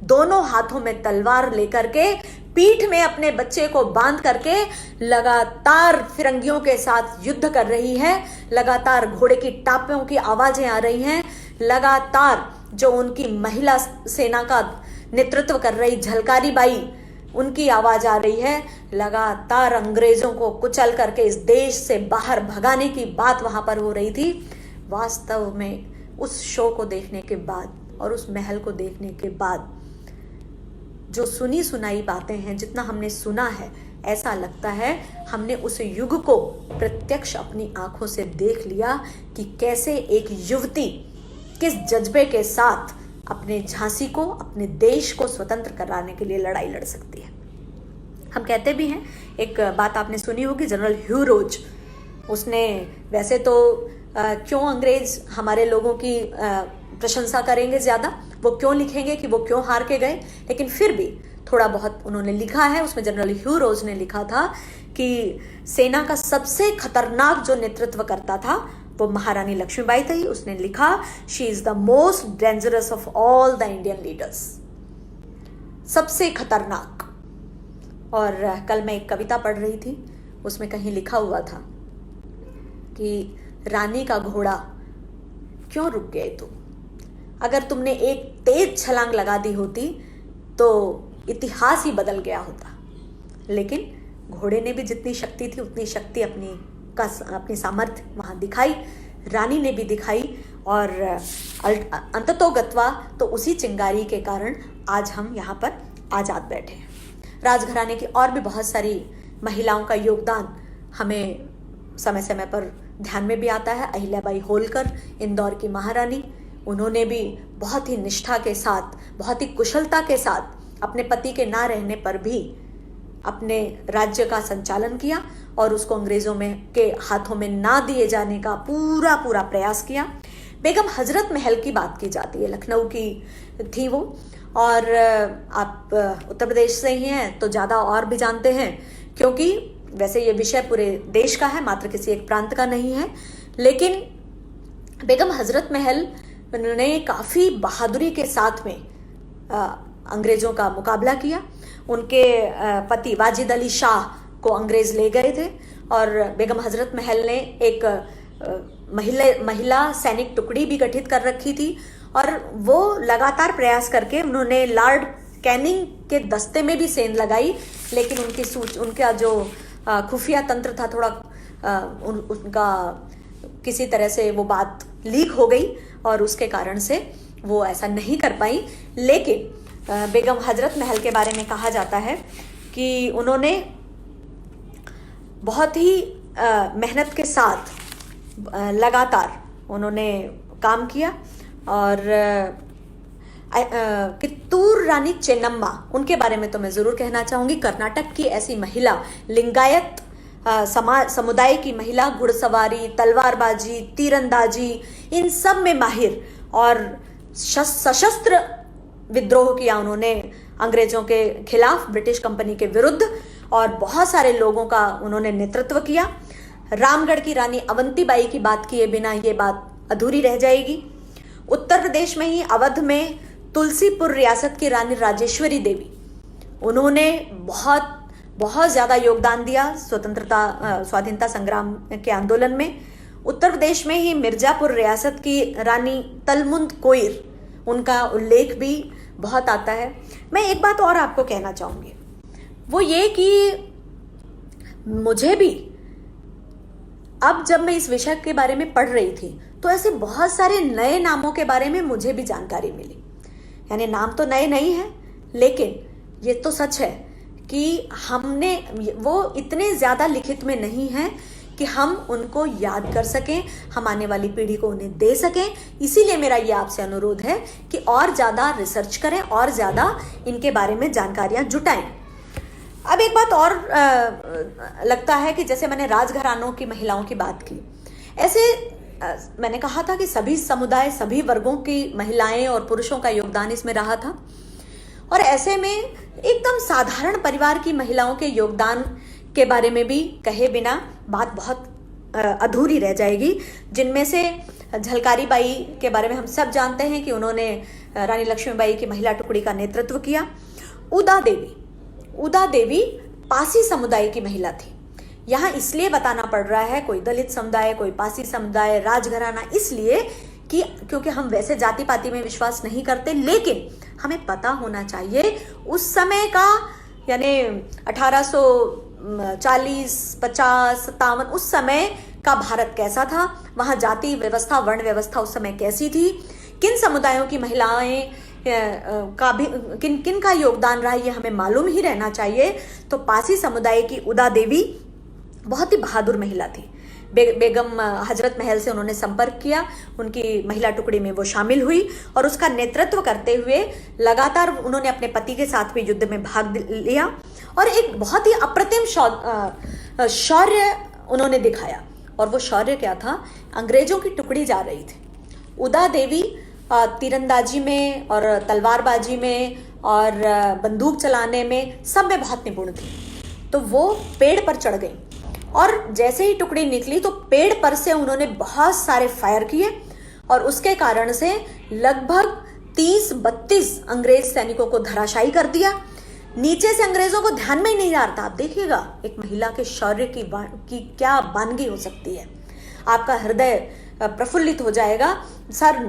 दोनों हाथों में तलवार लेकर के, पीठ में अपने बच्चे को बांध करके लगातार फिरंगियों के साथ युद्ध कर रही है। लगातार घोड़े की टापों की आवाजें आ रही हैं। लगातार जो उनकी महिला सेना का नेतृत्व कर रही झलकारी बाई, उनकी आवाज आ रही है। लगातार अंग्रेजों को कुचल करके इस देश से बाहर भगाने की बात वहां पर हो रही थी। वास्तव में उस शो को देखने के बाद और उस महल को देखने के बाद जो सुनी सुनाई बातें हैं, जितना हमने सुना है, ऐसा लगता है हमने उस युग को प्रत्यक्ष अपनी आंखों से देख लिया कि कैसे एक युवती किस जज्बे के साथ अपने झांसी को, अपने देश को स्वतंत्र कराने के लिए लड़ाई लड़ सकती है। हम कहते भी हैं, एक बात आपने सुनी होगी, जनरल ह्यू रोज, उसने वैसे तो क्यों अंग्रेज हमारे लोगों की प्रशंसा करेंगे ज्यादा, वो क्यों लिखेंगे कि वो क्यों हार के गए। लेकिन फिर भी थोड़ा बहुत उन्होंने लिखा है। उसमें जनरल ह्यू रोज ने लिखा था कि सेना का सबसे खतरनाक जो नेतृत्व करता था वो महारानी लक्ष्मीबाई थी। उसने लिखा, she is the most dangerous of all the Indian leaders, सबसे खतरनाक। और कल मैं एक कविता पढ़ रही थी, उसमें कहीं लिखा हुआ था कि रानी का घोड़ा क्यों रुक गए तुम, अगर तुमने एक तेज छलांग लगा दी होती तो इतिहास ही बदल गया होता। लेकिन घोड़े ने भी जितनी शक्ति थी उतनी शक्ति अपनी सामर्थ्य वहां दिखाई, रानी ने भी दिखाई, और अंततोगत्वा तो उसी चिंगारी के कारण आज हम यहाँ पर आजाद बैठे हैं। राजघराने की और भी बहुत सारी महिलाओं का योगदान हमें समय समय पर ध्यान में भी आता है। अहिल्याबाई होलकर, इंदौर की महारानी, उन्होंने भी बहुत ही निष्ठा के साथ, बहुत ही कुशलता के साथ अपने पति के ना रहने पर भी अपने राज्य का संचालन किया और उसको अंग्रेजों के हाथों में ना दिए जाने का पूरा प्रयास किया। बेगम हजरत महल की बात की जाती है, लखनऊ की थी वो, और आप उत्तर प्रदेश से ही हैं तो ज़्यादा और भी जानते हैं, क्योंकि वैसे ये विषय पूरे देश का है, मात्र किसी एक प्रांत का नहीं है। लेकिन बेगम हजरत महल ने काफ़ी बहादुरी के साथ में अंग्रेज़ों का मुकाबला किया। उनके पति वाजिद अली शाह को अंग्रेज ले गए थे और बेगम हजरत महल ने एक महिला सैनिक टुकड़ी भी गठित कर रखी थी, और वो लगातार प्रयास करके उन्होंने लॉर्ड कैनिंग के दस्ते में भी सेंध लगाई। लेकिन उनका जो खुफिया तंत्र था, थोड़ा उनका किसी तरह से वो बात लीक हो गई और उसके कारण से वो ऐसा नहीं कर पाई। लेकिन बेगम हजरत महल के बारे में कहा जाता है कि उन्होंने बहुत ही मेहनत के साथ लगातार उन्होंने काम किया। और कित्तूर रानी चेन्नम्मा, उनके बारे में तो मैं ज़रूर कहना चाहूँगी। कर्नाटक की ऐसी महिला, लिंगायत समुदाय की महिला, घुड़सवारी, तलवारबाजी, तीरंदाजी, इन सब में माहिर, और सशस्त्र विद्रोह किया उन्होंने अंग्रेजों के खिलाफ, ब्रिटिश कंपनी के विरुद्ध, और बहुत सारे लोगों का उन्होंने नेतृत्व किया। रामगढ़ की रानी अवंतीबाई की बात किए बिना ये बात अधूरी रह जाएगी। उत्तर प्रदेश में ही अवध में तुलसीपुर रियासत की रानी राजेश्वरी देवी, उन्होंने बहुत ज़्यादा योगदान दिया स्वाधीनता संग्राम के आंदोलन में। उत्तर प्रदेश में ही मिर्जापुर रियासत की रानी तलमुंद कोइर, उनका उल्लेख भी बहुत आता है। मैं एक बात और आपको कहना चाहूँगी, वो ये कि मुझे भी अब जब मैं इस विषय के बारे में पढ़ रही थी तो ऐसे बहुत सारे नए नामों के बारे में मुझे भी जानकारी मिली। यानी नाम तो नए नहीं है, लेकिन ये तो सच है कि हमने वो इतने ज़्यादा लिखित में नहीं है कि हम उनको याद कर सकें, हम आने वाली पीढ़ी को उन्हें दे सकें। इसीलिए मेरा ये आपसे अनुरोध है कि और ज़्यादा रिसर्च करें और ज़्यादा इनके बारे में जानकारियाँ जुटाएं। अब एक बात और लगता है कि जैसे मैंने राजघरानों की महिलाओं की बात की, ऐसे मैंने कहा था कि सभी समुदाय, सभी वर्गों की महिलाएं और पुरुषों का योगदान इसमें रहा था। और ऐसे में एकदम साधारण परिवार की महिलाओं के योगदान के बारे में भी कहे बिना बात बहुत अधूरी रह जाएगी। जिनमें से झलकारी बाई के बारे में हम सब जानते हैं कि उन्होंने रानी लक्ष्मीबाई की महिला टुकड़ी का नेतृत्व किया। उदा देवी पासी समुदाय की महिला थी। यहाँ इसलिए बताना पड़ रहा है, कोई दलित समुदाय, कोई पासी समुदाय, राजघराना, इसलिए कि क्योंकि हम वैसे जाति पाति में विश्वास नहीं करते, लेकिन हमें पता होना चाहिए उस समय का, यानी 1840, 50, 57 उस समय का भारत कैसा था, वहाँ जाति व्यवस्था, वर्ण व्यवस्था उस समय कैसी थी, किन समुदायों की महिलाएं का भी किन का योगदान रहा, ये हमें मालूम ही रहना चाहिए। तो पासी समुदाय की उदा देवी बहुत ही बहादुर महिला थी। बेगम हजरत महल से उन्होंने संपर्क किया, उनकी महिला टुकड़ी में वो शामिल हुई और उसका नेतृत्व करते हुए लगातार उन्होंने अपने पति के साथ भी युद्ध में भाग लिया और एक बहुत ही अप्रतिम शौर्य उन्होंने दिखाया। और वो शौर्य क्या था, अंग्रेजों की टुकड़ी जा रही थी। उदा देवी तीरंदाजी में और तलवारबाजी में और बंदूक चलाने में सब में बहुत निपुण थी। तो वो पेड़ पर चढ़ गई और जैसे ही टुकड़ी निकली तो पेड़ पर से उन्होंने बहुत सारे फायर किए और उसके कारण से लगभग 30-32 अंग्रेज सैनिकों को धराशायी कर दिया। नीचे से अंग्रेजों को ध्यान में ही नहीं आ रहा था। आप देखिएगा एक महिला के शौर्य की क्या वानगी हो सकती है। आपका हृदय प्रफुल्लित हो जाएगा, सर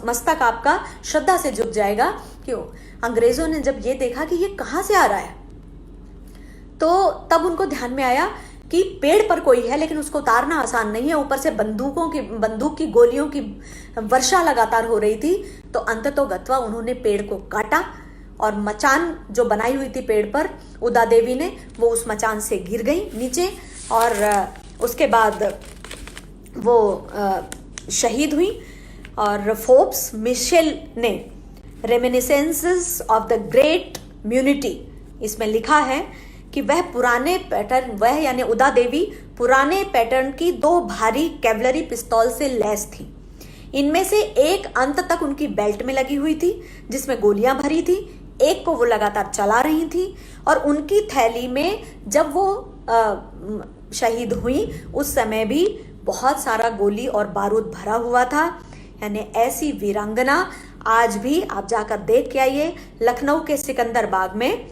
मस्तक आपका श्रद्धा से झुक जाएगा। क्यों? अंग्रेजों ने जब ये देखा कि ये कहाँ से आ रहा है, तो तब उनको ध्यान में आया कि पेड़ पर कोई है, लेकिन उसको उतारना आसान नहीं है। ऊपर से बंदूक की गोलियों की वर्षा लगातार हो रही थी। तो अंततोगत्वा उन्होंने पेड़ को काटा और मचान जो बनाई हुई थी पेड़ पर उदा देवी ने, वो उस मचान से गिर गई नीचे और उसके बाद वो शहीद हुई। और फोर्ब्स मिशेल ने रेमिनिसेंसेस ऑफ द ग्रेट म्यूनिटी इसमें लिखा है कि वह यानी उदा देवी पुराने पैटर्न की 2 भारी कैवलरी पिस्तौल से लैस थी। इनमें से एक अंत तक उनकी बेल्ट में लगी हुई थी जिसमें गोलियां भरी थी, एक को वो लगातार चला रही थी और उनकी थैली में जब वो शहीद हुई उस समय भी बहुत सारा गोली और बारूद भरा हुआ था। यानी ऐसी वीरांगना आज भी आप जाकर देख के आइए, लखनऊ के सिकंदर बाग में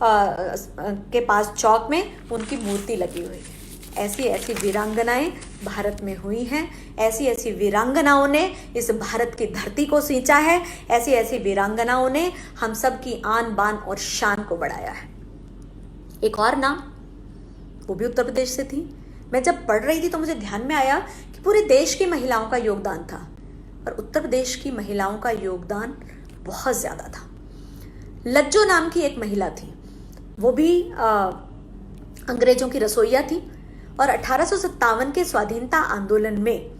के पास चौक में उनकी मूर्ति लगी हुई है। ऐसी ऐसी वीरांगनाएं भारत में हुई हैं, ऐसी ऐसी वीरांगनाओं ने इस भारत की धरती को सींचा है, ऐसी ऐसी वीरांगनाओं ने हम सब की आन बान और शान को बढ़ाया है। एक और नाम, वो भी उत्तर प्रदेश से थी। मैं जब पढ़ रही थी तो मुझे ध्यान में आया कि पूरे देश की महिलाओं का योगदान था और उत्तर प्रदेश की महिलाओं का योगदान बहुत ज्यादा था। लज्जो नाम की एक महिला थी, वो भी अंग्रेजों की रसोइया थी और 1857 के स्वाधीनता आंदोलन में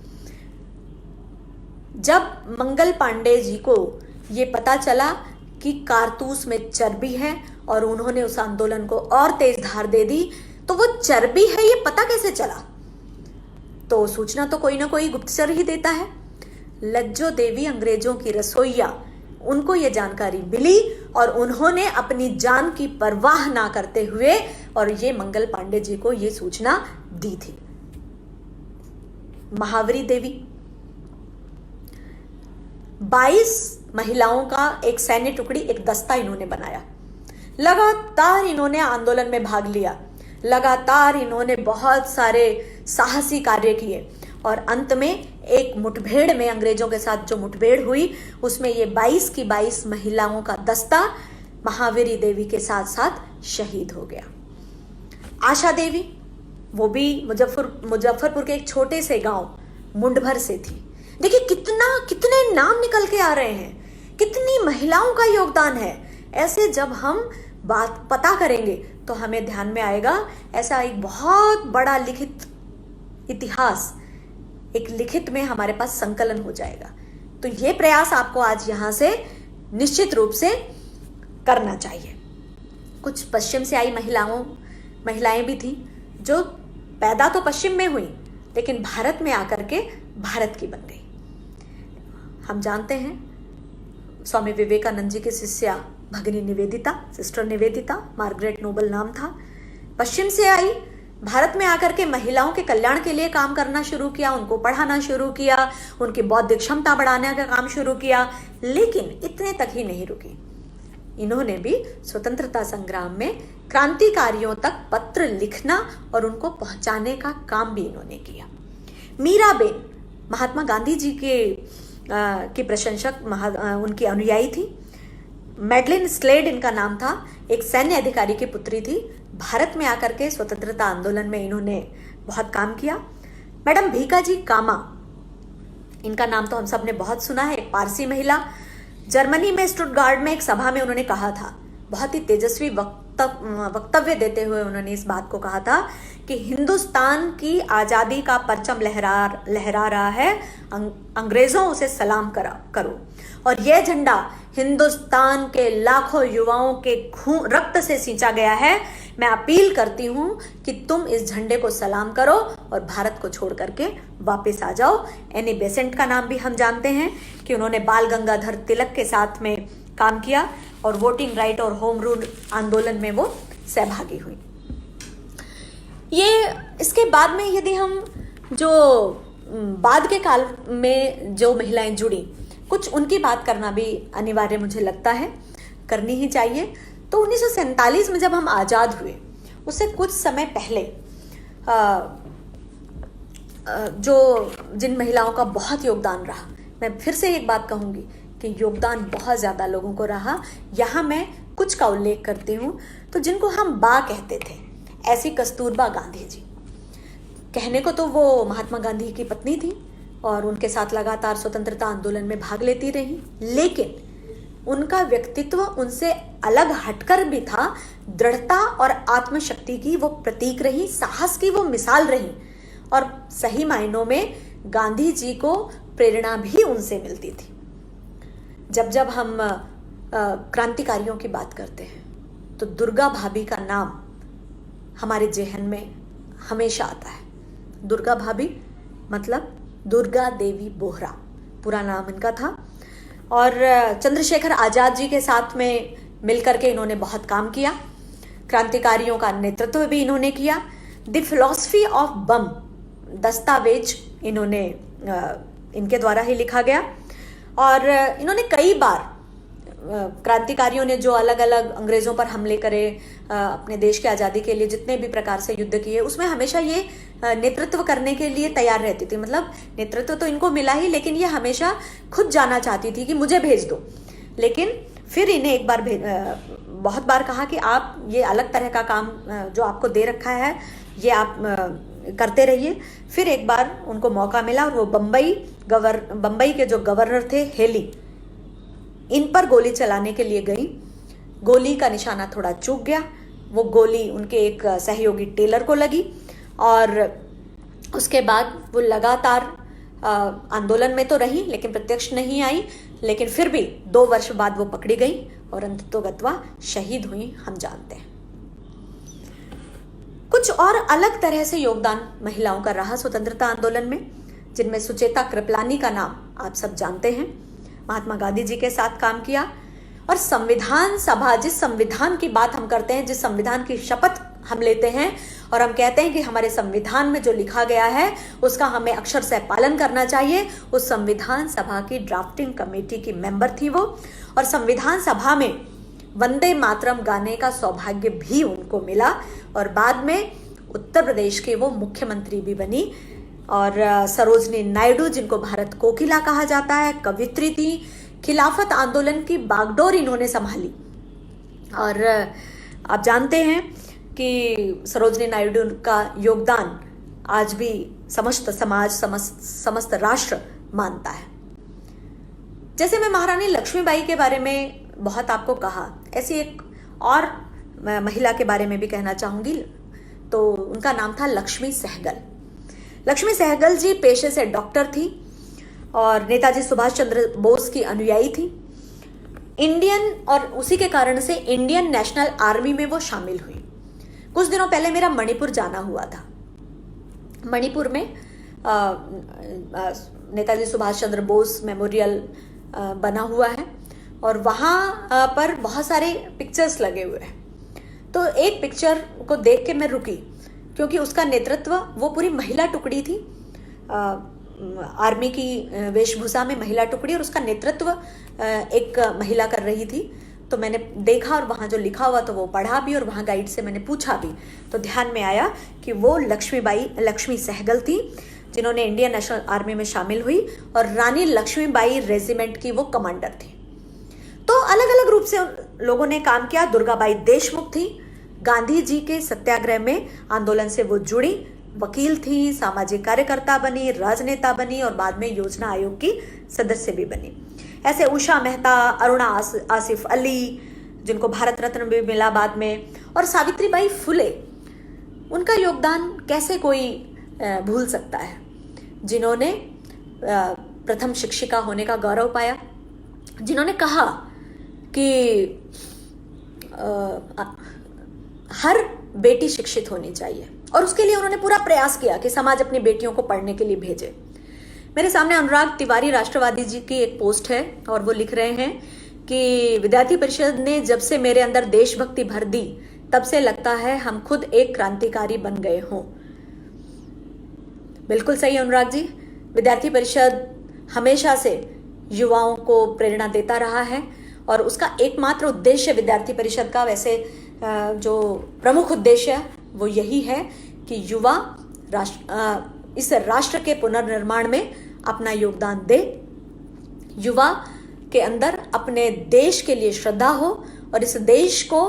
जब मंगल पांडे जी को ये पता चला कि कारतूस में चर्बी है और उन्होंने उस आंदोलन को और तेज धार दे दी, तो वो चर्बी है ये पता कैसे चला? तो सूचना तो कोई ना कोई गुप्तचर ही देता है। लज्जो देवी अंग्रेजों की रसोइया, उनको ये जानकारी मिली और उन्होंने अपनी जान की परवाह ना करते हुए और ये मंगल पांडे जी को ये सूचना दी थी। महावरी देवी 22 महिलाओं का एक सैन्य टुकड़ी, एक दस्ता इन्होंने बनाया। लगातार इन्होंने आंदोलन में भाग लिया, लगातार इन्होंने बहुत सारे साहसी कार्य किए और अंत में एक मुठभेड़ में अंग्रेजों के साथ जो मुठभेड़ हुई उसमें ये 22 की 22 महिलाओं का दस्ता महावीरी देवी के साथ साथ शहीद हो गया। आशा देवी, वो भी मुजफ्फरपुर के एक छोटे से गांव मुंडभर से थी। देखिए कितने नाम निकल के आ रहे हैं, कितनी महिलाओं का योगदान है। ऐसे जब हम बात पता करेंगे तो हमें ध्यान में आएगा ऐसा एक बहुत बड़ा लिखित इतिहास, एक लिखित में हमारे पास संकलन हो जाएगा। तो ये प्रयास आपको आज यहां से निश्चित रूप से करना चाहिए। कुछ पश्चिम से आई महिलाएं भी थी जो पैदा तो पश्चिम में हुई लेकिन भारत में आकर के भारत की बन गई। हम जानते हैं स्वामी विवेकानंद जी के शिष्या Bhagini Nivedita, sister Nivedita, Margaret Noble नाम था। पश्चिम से आई, भारत में आकर के महिलाओं के कल्याण के लिए काम करना शुरू किया, उनको पढ़ाना शुरू किया, उनकी बौद्धिक क्षमता बढ़ाने का काम शुरू किया। लेकिन इतने तक ही नहीं रुकी, इन्होंने भी स्वतंत्रता संग्राम में क्रांतिकारियों तक पत्र लिखना और उनको पहुंचाने का काम भी इन्होंने किया। मीराबेन महात्मा गांधी जी की प्रशंसक, उनकी अनुयायी थी। मैडलिन स्लेड इनका नाम था, एक सैन्य अधिकारी की पुत्री थी। भारत में आकर के स्वतंत्रता आंदोलन में इन्होंने बहुत काम किया। मैडम भीकाजी कामा, इनका नाम तो हम सब ने बहुत सुना है, एक पारसी महिला। जर्मनी में स्टुटगार्ट में एक सभा में उन्होंने कहा था, बहुत ही तेजस्वी वक्तव्य देते हुए उन्होंने इस बात को कहा था कि हिंदुस्तान की आज़ादी का परचम लहरा रहा है, अंग्रेजों उसे सलाम करो। और यह झंडा हिंदुस्तान के लाखों युवाओं के खून रक्त से सींचा गया है। मैं अपील करती हूं कि तुम इस झंडे को सलाम करो और भारत को छोड़ करके वापस आ जाओ। एनी बेसेंट का नाम भी हम जानते हैं कि उन्होंने बाल गंगाधर तिलक के साथ में काम किया और वोटिंग राइट और होम रूल आंदोलन में वो सहभागी हुई। ये इसके बाद में यदि हम जो बाद के काल में जो महिलाएं जुड़ी, कुछ उनकी बात करना भी अनिवार्य मुझे लगता है, करनी ही चाहिए। तो 1947 में जब हम आज़ाद हुए, उससे कुछ समय पहले जो जिन महिलाओं का बहुत योगदान रहा, मैं फिर से एक बात कहूँगी कि योगदान बहुत ज़्यादा लोगों को रहा। यहाँ मैं कुछ का उल्लेख करती हूँ। तो जिनको हम बा कहते थे, ऐसी कस्तूरबा गांधी जी, कहने को तो वो महात्मा गांधी की पत्नी थी और उनके साथ लगातार स्वतंत्रता आंदोलन में भाग लेती रही, लेकिन उनका व्यक्तित्व उनसे अलग हटकर भी था। दृढ़ता और आत्मशक्ति की वो प्रतीक रही, साहस की वो मिसाल रही और सही मायनों में गांधी जी को प्रेरणा भी उनसे मिलती थी। जब हम क्रांतिकारियों की बात करते हैं तो दुर्गा भाभी का नाम हमारे जेहन में हमेशा आता है। दुर्गा भाभी मतलब दुर्गा देवी बोहरा, पूरा नाम इनका था। और चंद्रशेखर आज़ाद जी के साथ में मिलकर के इन्होंने बहुत काम किया। क्रांतिकारियों का नेतृत्व भी इन्होंने किया। द फिलॉसफी ऑफ बम दस्तावेज इन्होंने इनके द्वारा ही लिखा गया और इन्होंने कई बार क्रांतिकारियों ने जो अलग अलग अंग्रेजों पर हमले करे, अपने देश की आज़ादी के लिए जितने भी प्रकार से युद्ध किए, उसमें हमेशा ये नेतृत्व करने के लिए तैयार रहती थी। मतलब नेतृत्व तो इनको मिला ही, लेकिन ये हमेशा खुद जाना चाहती थी कि मुझे भेज दो। लेकिन फिर इन्हें एक बार बहुत बार कहा कि आप ये अलग तरह का काम जो आपको दे रखा है ये आप करते रहिए। फिर एक बार उनको मौका मिला और वो बम्बई के जो गवर्नर थे हेली, इन पर गोली चलाने के लिए गई। गोली का निशाना थोड़ा चूक गया, वो गोली उनके एक सहयोगी टेलर को लगी और उसके बाद वो लगातार आंदोलन में तो रही लेकिन प्रत्यक्ष नहीं आई। लेकिन फिर भी 2 वर्ष बाद वो पकड़ी गई और अंततोगत्वा शहीद हुई, हम जानते हैं। कुछ और अलग तरह से योगदान महिलाओं का रहा स्वतंत्रता आंदोलन में, जिनमें सुचेता कृपलानी का नाम आप सब जानते हैं। महात्मा गांधी जी के साथ काम किया और संविधान सभा, जिस संविधान की बात हम करते हैं, जिस संविधान की शपथ हम लेते हैं और हम कहते हैं कि हमारे संविधान में जो लिखा गया है उसका हमें अक्षरशः पालन करना चाहिए, उस संविधान सभा की ड्राफ्टिंग कमेटी की मेंबर थी वो। और संविधान सभा में वंदे मातरम गाने का सौभाग्य भी उनको मिला और बाद में उत्तर प्रदेश के वो मुख्यमंत्री भी बनी। और सरोजनी नायडू, जिनको भारत कोकिला कहा जाता है, कवित्री थी। खिलाफत आंदोलन की बागडोर इन्होंने संभाली और आप जानते हैं कि सरोजनी नायडू का योगदान आज भी समस्त समाज, समस्त राष्ट्र मानता है। जैसे मैं महारानी लक्ष्मीबाई के बारे में बहुत आपको कहा, ऐसी एक और महिला के बारे में भी कहना चाहूंगी। तो उनका नाम था लक्ष्मी सहगल। लक्ष्मी सहगल जी पेशे से डॉक्टर थी और नेताजी सुभाष चंद्र बोस की अनुयायी थी। और उसी के कारण से इंडियन नेशनल आर्मी में वो शामिल हुई। कुछ दिनों पहले मेरा मणिपुर जाना हुआ था। मणिपुर में नेताजी सुभाष चंद्र बोस मेमोरियल बना हुआ है और वहाँ पर बहुत सारे पिक्चर्स लगे हुए हैं। तो एक पिक्चर को देख के मैं रुकी क्योंकि उसका नेतृत्व, वो पूरी महिला टुकड़ी थी, आर्मी की वेशभूषा में महिला टुकड़ी, और उसका नेतृत्व एक महिला कर रही थी। तो मैंने देखा और वहाँ जो लिखा हुआ तो वो पढ़ा भी और वहाँ गाइड से मैंने पूछा भी, तो ध्यान में आया कि वो लक्ष्मी सहगल थी जिन्होंने इंडियन नेशनल आर्मी में शामिल हुई और रानी लक्ष्मीबाई रेजिमेंट की वो कमांडर थी। तो अलग अलग रूप से लोगों ने काम किया। दुर्गाबाई देशमुख थी, गांधी जी के सत्याग्रह में आंदोलन से वो जुड़ी, वकील थी, सामाजिक कार्यकर्ता बनी, राजनेता बनी और बाद में योजना आयोग की सदस्य भी बनी। ऐसे उषा मेहता, अरुणा आसिफ अली, जिनको भारत रत्न भी मिला बाद में, और सावित्रीबाई फुले, उनका योगदान कैसे कोई भूल सकता है, जिन्होंने प्रथम शिक्षिका होने का गौरव पाया, जिन्होंने कहा कि हर बेटी शिक्षित होनी चाहिए, और उसके लिए उन्होंने पूरा प्रयास किया कि समाज अपनी बेटियों को पढ़ने के लिए भेजे। मेरे सामने अनुराग तिवारी राष्ट्रवादी जी की एक पोस्ट है और वो लिख रहे हैं कि विद्यार्थी परिषद ने जब से मेरे अंदर देशभक्ति भर दी, तब से लगता है हम खुद एक क्रांतिकारी बन गए हों। बिल्कुल सही अनुराग जी, विद्यार्थी परिषद हमेशा से युवाओं को प्रेरणा देता रहा है और उसका एकमात्र उद्देश्य विद्यार्थी परिषद का, वैसे जो प्रमुख उद्देश्य है वो यही है कि युवा इस राष्ट्र के पुनर्निर्माण में अपना योगदान दे, युवा के अंदर अपने देश के लिए श्रद्धा हो और इस देश को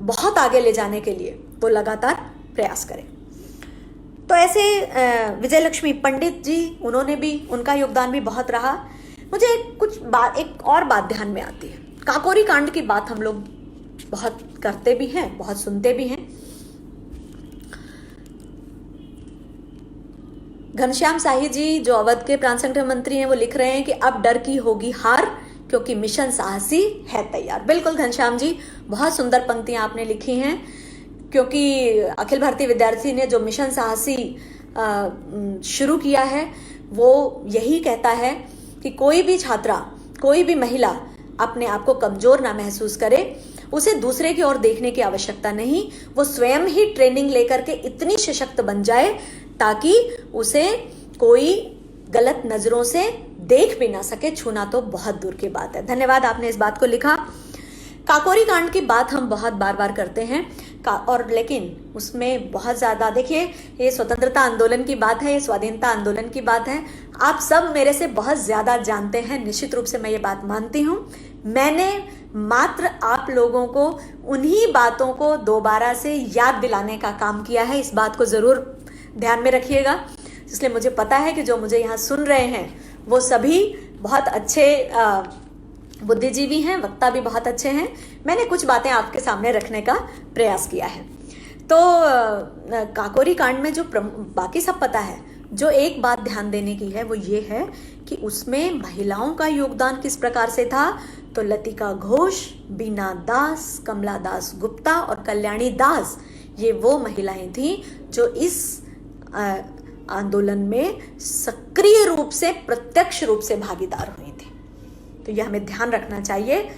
बहुत आगे ले जाने के लिए वो लगातार प्रयास करें। तो ऐसे विजय लक्ष्मी पंडित जी, उन्होंने भी, उनका योगदान भी बहुत रहा। मुझे एक और बात ध्यान में आती है। काकोरी कांड की बात हम लोग बहुत करते भी हैं, बहुत सुनते भी हैं। घनश्याम साही जी, जो अवध के प्रांत संगठन मंत्री हैं, वो लिख रहे हैं कि अब डर की होगी हार, क्योंकि मिशन साहसी है तैयार। बिल्कुल घनश्याम जी, बहुत सुंदर पंक्तियां आपने लिखी हैं, क्योंकि अखिल भारतीय विद्यार्थी ने जो मिशन साहसी शुरू किया है वो यही कहता है कि कोई भी छात्रा, कोई भी महिला अपने आप को कमजोर ना महसूस करे, उसे दूसरे की ओर देखने की आवश्यकता नहीं, वो स्वयं ही ट्रेनिंग लेकर के इतनी सशक्त बन जाए ताकि उसे कोई गलत नजरों से देख भी ना सके, छूना तो बहुत दूर की बात है। धन्यवाद, आपने इस बात को लिखा। काकोरी कांड की बात हम बहुत बार बार करते हैं और लेकिन उसमें बहुत ज्यादा, देखिए, ये स्वतंत्रता आंदोलन की बात है, ये स्वाधीनता आंदोलन की बात है। आप सब मेरे से बहुत ज्यादा जानते हैं, निश्चित रूप से मैं ये बात मानती हूं। मैंने मात्र आप लोगों को उन्हीं बातों को दोबारा से याद दिलाने का काम किया है। इस बात को जरूर ध्यान में रखिएगा, इसलिए मुझे पता है कि जो मुझे यहाँ सुन रहे हैं वो सभी बहुत अच्छे बुद्धिजीवी हैं, वक्ता भी बहुत अच्छे हैं। मैंने कुछ बातें आपके सामने रखने का प्रयास किया है। तो काकोरी कांड में जो बाकी सब पता है, जो एक बात ध्यान देने की है वो ये है कि उसमें महिलाओं का योगदान किस प्रकार से था। तो लतिका घोष, बीना दास, कमला दास गुप्ता और कल्याणी दास, ये वो महिलाएं थीं जो इस आंदोलन में सक्रिय रूप से, प्रत्यक्ष रूप से भागीदार हुई थी। तो यह हमें ध्यान रखना चाहिए।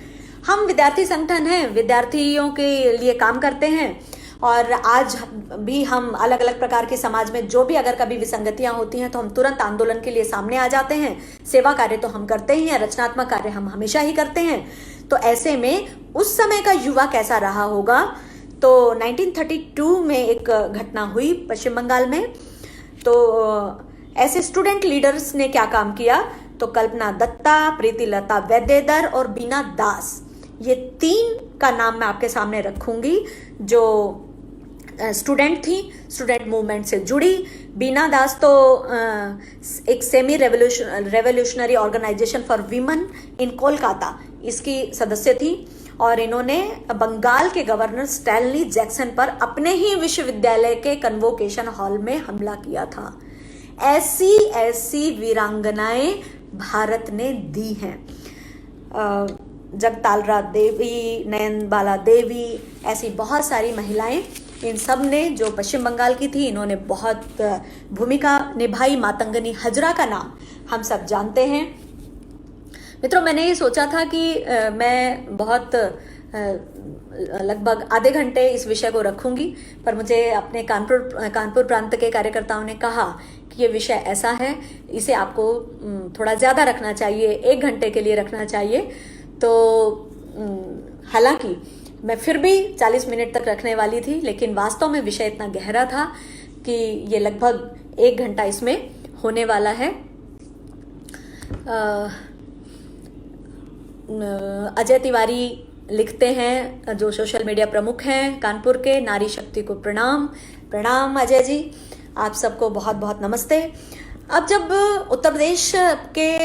हम विद्यार्थी संगठन हैं, विद्यार्थियों के लिए काम करते हैं और आज भी हम अलग अलग प्रकार के समाज में जो भी अगर कभी विसंगतियां होती हैं तो हम तुरंत आंदोलन के लिए सामने आ जाते हैं। सेवा कार्य तो हम करते ही हैं, रचनात्मक कार्य हम हमेशा ही करते हैं। तो ऐसे में उस समय का युवा कैसा रहा होगा। तो 1932 में एक घटना हुई पश्चिम बंगाल में। तो ऐसे स्टूडेंट लीडर्स ने क्या काम किया, तो कल्पना दत्ता, प्रीतिलता वैद्यधर और बीना दास, ये तीन का नाम मैं आपके सामने रखूंगी, जो स्टूडेंट थी, स्टूडेंट मूवमेंट से जुड़ी। बीना दास तो एक semi revolutionary organisation for women in Kolkata, इसकी सदस्य थी और इन्होंने बंगाल के गवर्नर स्टैनली जैक्सन पर अपने ही विश्वविद्यालय के कन्वोकेशन हॉल में हमला किया था। ऐसी ऐसी वीरांगनाएं भारत ने दी हैं। जगतालरा देवी, नयन बाला देवी, ऐसी बहुत सारी महिलाएं, इन सब ने जो पश्चिम बंगाल की थी, इन्होंने बहुत भूमिका निभाई। मातंगनी हजरा का नाम हम सब जानते हैं। मित्रों, मैंने ये सोचा था कि मैं बहुत लगभग आधे घंटे इस विषय को रखूंगी, पर मुझे अपने कानपुर प्रांत के कार्यकर्ताओं ने कहा कि ये विषय ऐसा है, इसे आपको थोड़ा ज़्यादा रखना चाहिए, 1 घंटे के लिए रखना चाहिए। तो हालांकि मैं फिर भी 40 मिनट तक रखने वाली थी, लेकिन वास्तव में विषय इतना गहरा था कि ये लगभग 1 घंटा इसमें होने वाला है। अजय तिवारी लिखते हैं, जो सोशल मीडिया प्रमुख हैं कानपुर के, नारी शक्ति को प्रणाम। प्रणाम अजय जी, आप सबको बहुत बहुत नमस्ते। अब जब उत्तर प्रदेश के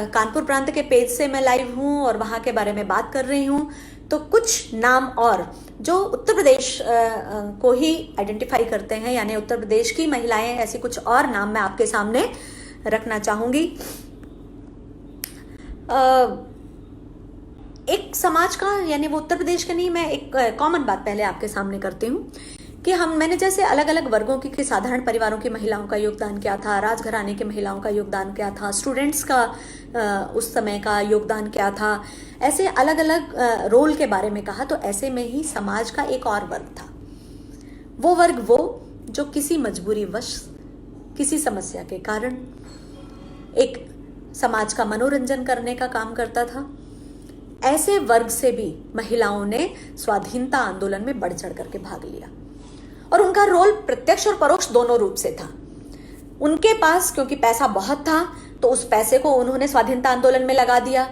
कानपुर प्रांत के पेज से मैं लाइव हूँ और वहाँ के बारे में बात कर रही हूँ, तो कुछ नाम और जो उत्तर प्रदेश को ही आइडेंटिफाई करते हैं, यानी उत्तर प्रदेश की महिलाएं, ऐसी कुछ और नाम मैं आपके सामने रखना चाहूंगी। एक समाज का, यानी वो उत्तर प्रदेश का नहीं, मैं एक कॉमन बात पहले आपके सामने करती हूँ कि मैंने जैसे अलग अलग वर्गों की साधारण परिवारों की महिलाओं का योगदान क्या था, राजघराने की महिलाओं का योगदान क्या था, स्टूडेंट्स का उस समय का योगदान क्या था, ऐसे अलग अलग रोल के बारे में कहा, तो ऐसे में ही समाज का एक और वर्ग था। वो वर्ग जो किसी मजबूरी वश, किसी समस्या के कारण एक समाज का मनोरंजन करने का काम करता था। ऐसे वर्ग से भी महिलाओं ने स्वाधीनता आंदोलन में बढ़ चढ़ करके भाग लिया और उनका रोल प्रत्यक्ष और परोक्ष दोनों रूप से था। उनके पास क्योंकि पैसा बहुत था तो उस पैसे को उन्होंने स्वाधीनता आंदोलन में लगा दिया।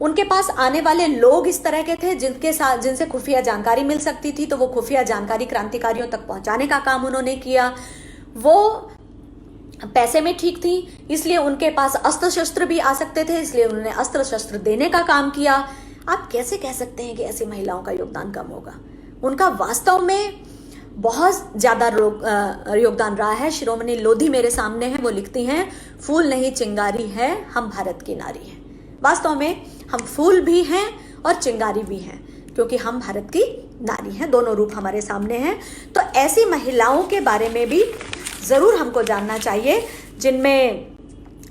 उनके पास आने वाले लोग इस तरह के थे जिनसे खुफिया जानकारी मिल सकती थी, तो वो खुफिया जानकारी क्रांतिकारियों तक पहुंचाने का काम उन्होंने किया। वो पैसे में ठीक थी, इसलिए उनके पास अस्त्र शस्त्र भी आ सकते थे, इसलिए उन्होंने अस्त्र शस्त्र देने का काम किया। आप कैसे कह सकते हैं कि ऐसी महिलाओं का योगदान कम होगा? उनका वास्तव में बहुत ज्यादा योगदान रहा है। शिरोमणि लोधी मेरे सामने है, वो लिखती हैं, फूल नहीं चिंगारी है, हम भारत की नारी हैं। वास्तव में हम फूल भी हैं और चिंगारी भी हैं, क्योंकि हम भारत की नारी हैं। दोनों रूप हमारे सामने हैं। तो ऐसी महिलाओं के बारे में भी जरूर हमको जानना चाहिए, जिनमें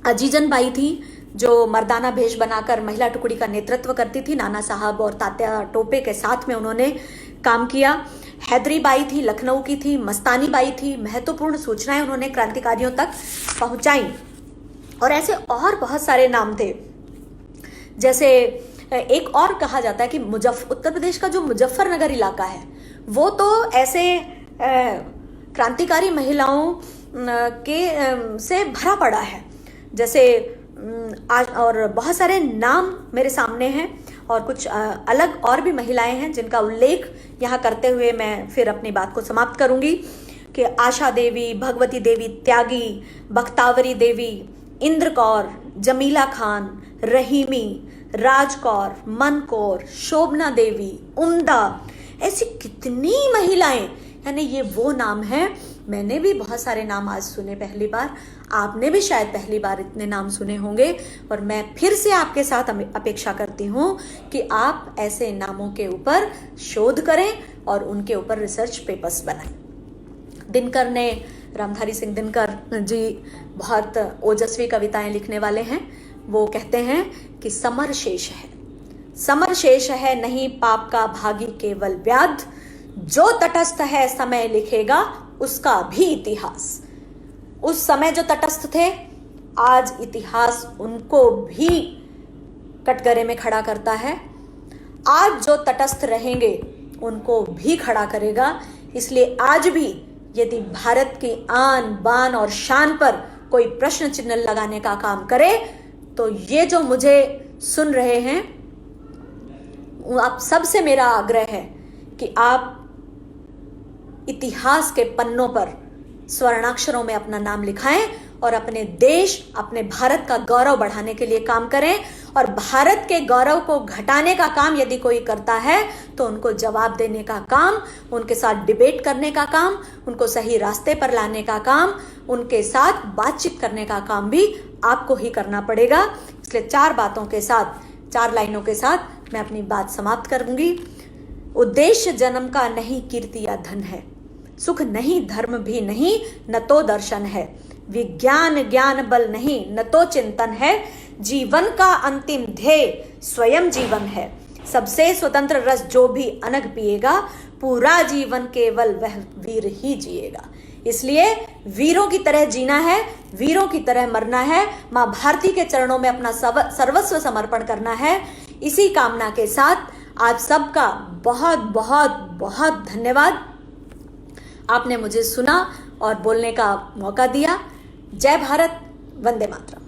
अजीजन बाई थी, जो मर्दाना भेष बनाकर महिला टुकड़ी का नेतृत्व करती थी। नाना साहब और तात्या टोपे के साथ में उन्होंने काम किया। हैदरी बाई थी, लखनऊ की थी। मस्तानी बाई थी, महत्वपूर्ण सूचनाएं उन्होंने क्रांतिकारियों तक पहुंचाई। और ऐसे और बहुत सारे नाम थे। जैसे एक और कहा जाता है कि उत्तर प्रदेश का जो मुजफ्फरनगर इलाका है, वो तो ऐसे क्रांतिकारी महिलाओं के से भरा पड़ा है। जैसे आज और बहुत सारे नाम मेरे सामने हैं और कुछ अलग और भी महिलाएं हैं जिनका उल्लेख यहाँ करते हुए मैं फिर अपनी बात को समाप्त करूंगी कि आशा देवी, भगवती देवी त्यागी, बख्तावरी देवी, इंद्र कौर, जमीला खान, रहीमी, राज कौर, मन कौर, शोभना देवी, उम्दा, ऐसी कितनी महिलाएं। यानी ये वो नाम हैं। मैंने भी बहुत सारे नाम आज सुने पहली बार, आपने भी शायद पहली बार इतने नाम सुने होंगे। और मैं फिर से आपके साथ अपेक्षा करती हूँ कि आप ऐसे नामों के ऊपर शोध करें और उनके ऊपर रिसर्च पेपर्स बनाएं। दिनकर ने, रामधारी सिंह दिनकर जी बहुत ओजस्वी कविताएं लिखने वाले हैं। वो कहते हैं कि समर शेष है, समर शेष है नहीं पाप का भागी केवल व्याध, जो तटस्थ है समय लिखेगा उसका भी इतिहास। उस समय जो तटस्थ थे, आज इतिहास उनको भी कटघरे में खड़ा करता है। आज जो तटस्थ रहेंगे उनको भी खड़ा करेगा। इसलिए आज भी यदि भारत की आन बान और शान पर कोई प्रश्न चिन्ह लगाने का काम करे, तो ये जो मुझे सुन रहे हैं, आप सबसे मेरा आग्रह है कि आप इतिहास के पन्नों पर स्वर्णाक्षरों में अपना नाम लिखाएं और अपने देश, अपने भारत का गौरव बढ़ाने के लिए काम करें। और भारत के गौरव को घटाने का काम यदि कोई करता है तो उनको जवाब देने का काम, उनके साथ डिबेट करने का काम, उनको सही रास्ते पर लाने का काम, उनके साथ बातचीत करने का काम भी आपको ही करना पड़ेगा। इसलिए 4 बातों के साथ, 4 लाइनों के साथ मैं अपनी बात समाप्त करूंगी। उद्देश्य जन्म का नहीं कीर्ति या धन है, सुख नहीं धर्म भी नहीं न तो दर्शन है, विज्ञान ज्ञान बल नहीं न तो चिंतन है, जीवन का अंतिम ध्येय स्वयं जीवन है, सबसे स्वतंत्र रस जो भी अनग पिएगा, पूरा जीवन केवल वह वीर ही जिएगा। इसलिए वीरों की तरह जीना है, वीरों की तरह मरना है, मां भारती के चरणों में अपना सर्वस्व समर्पण करना है। इसी कामना के साथ आप सबका बहुत बहुत बहुत धन्यवाद। आपने मुझे सुना और बोलने का मौका दिया। जय भारत, वंदे मातरम।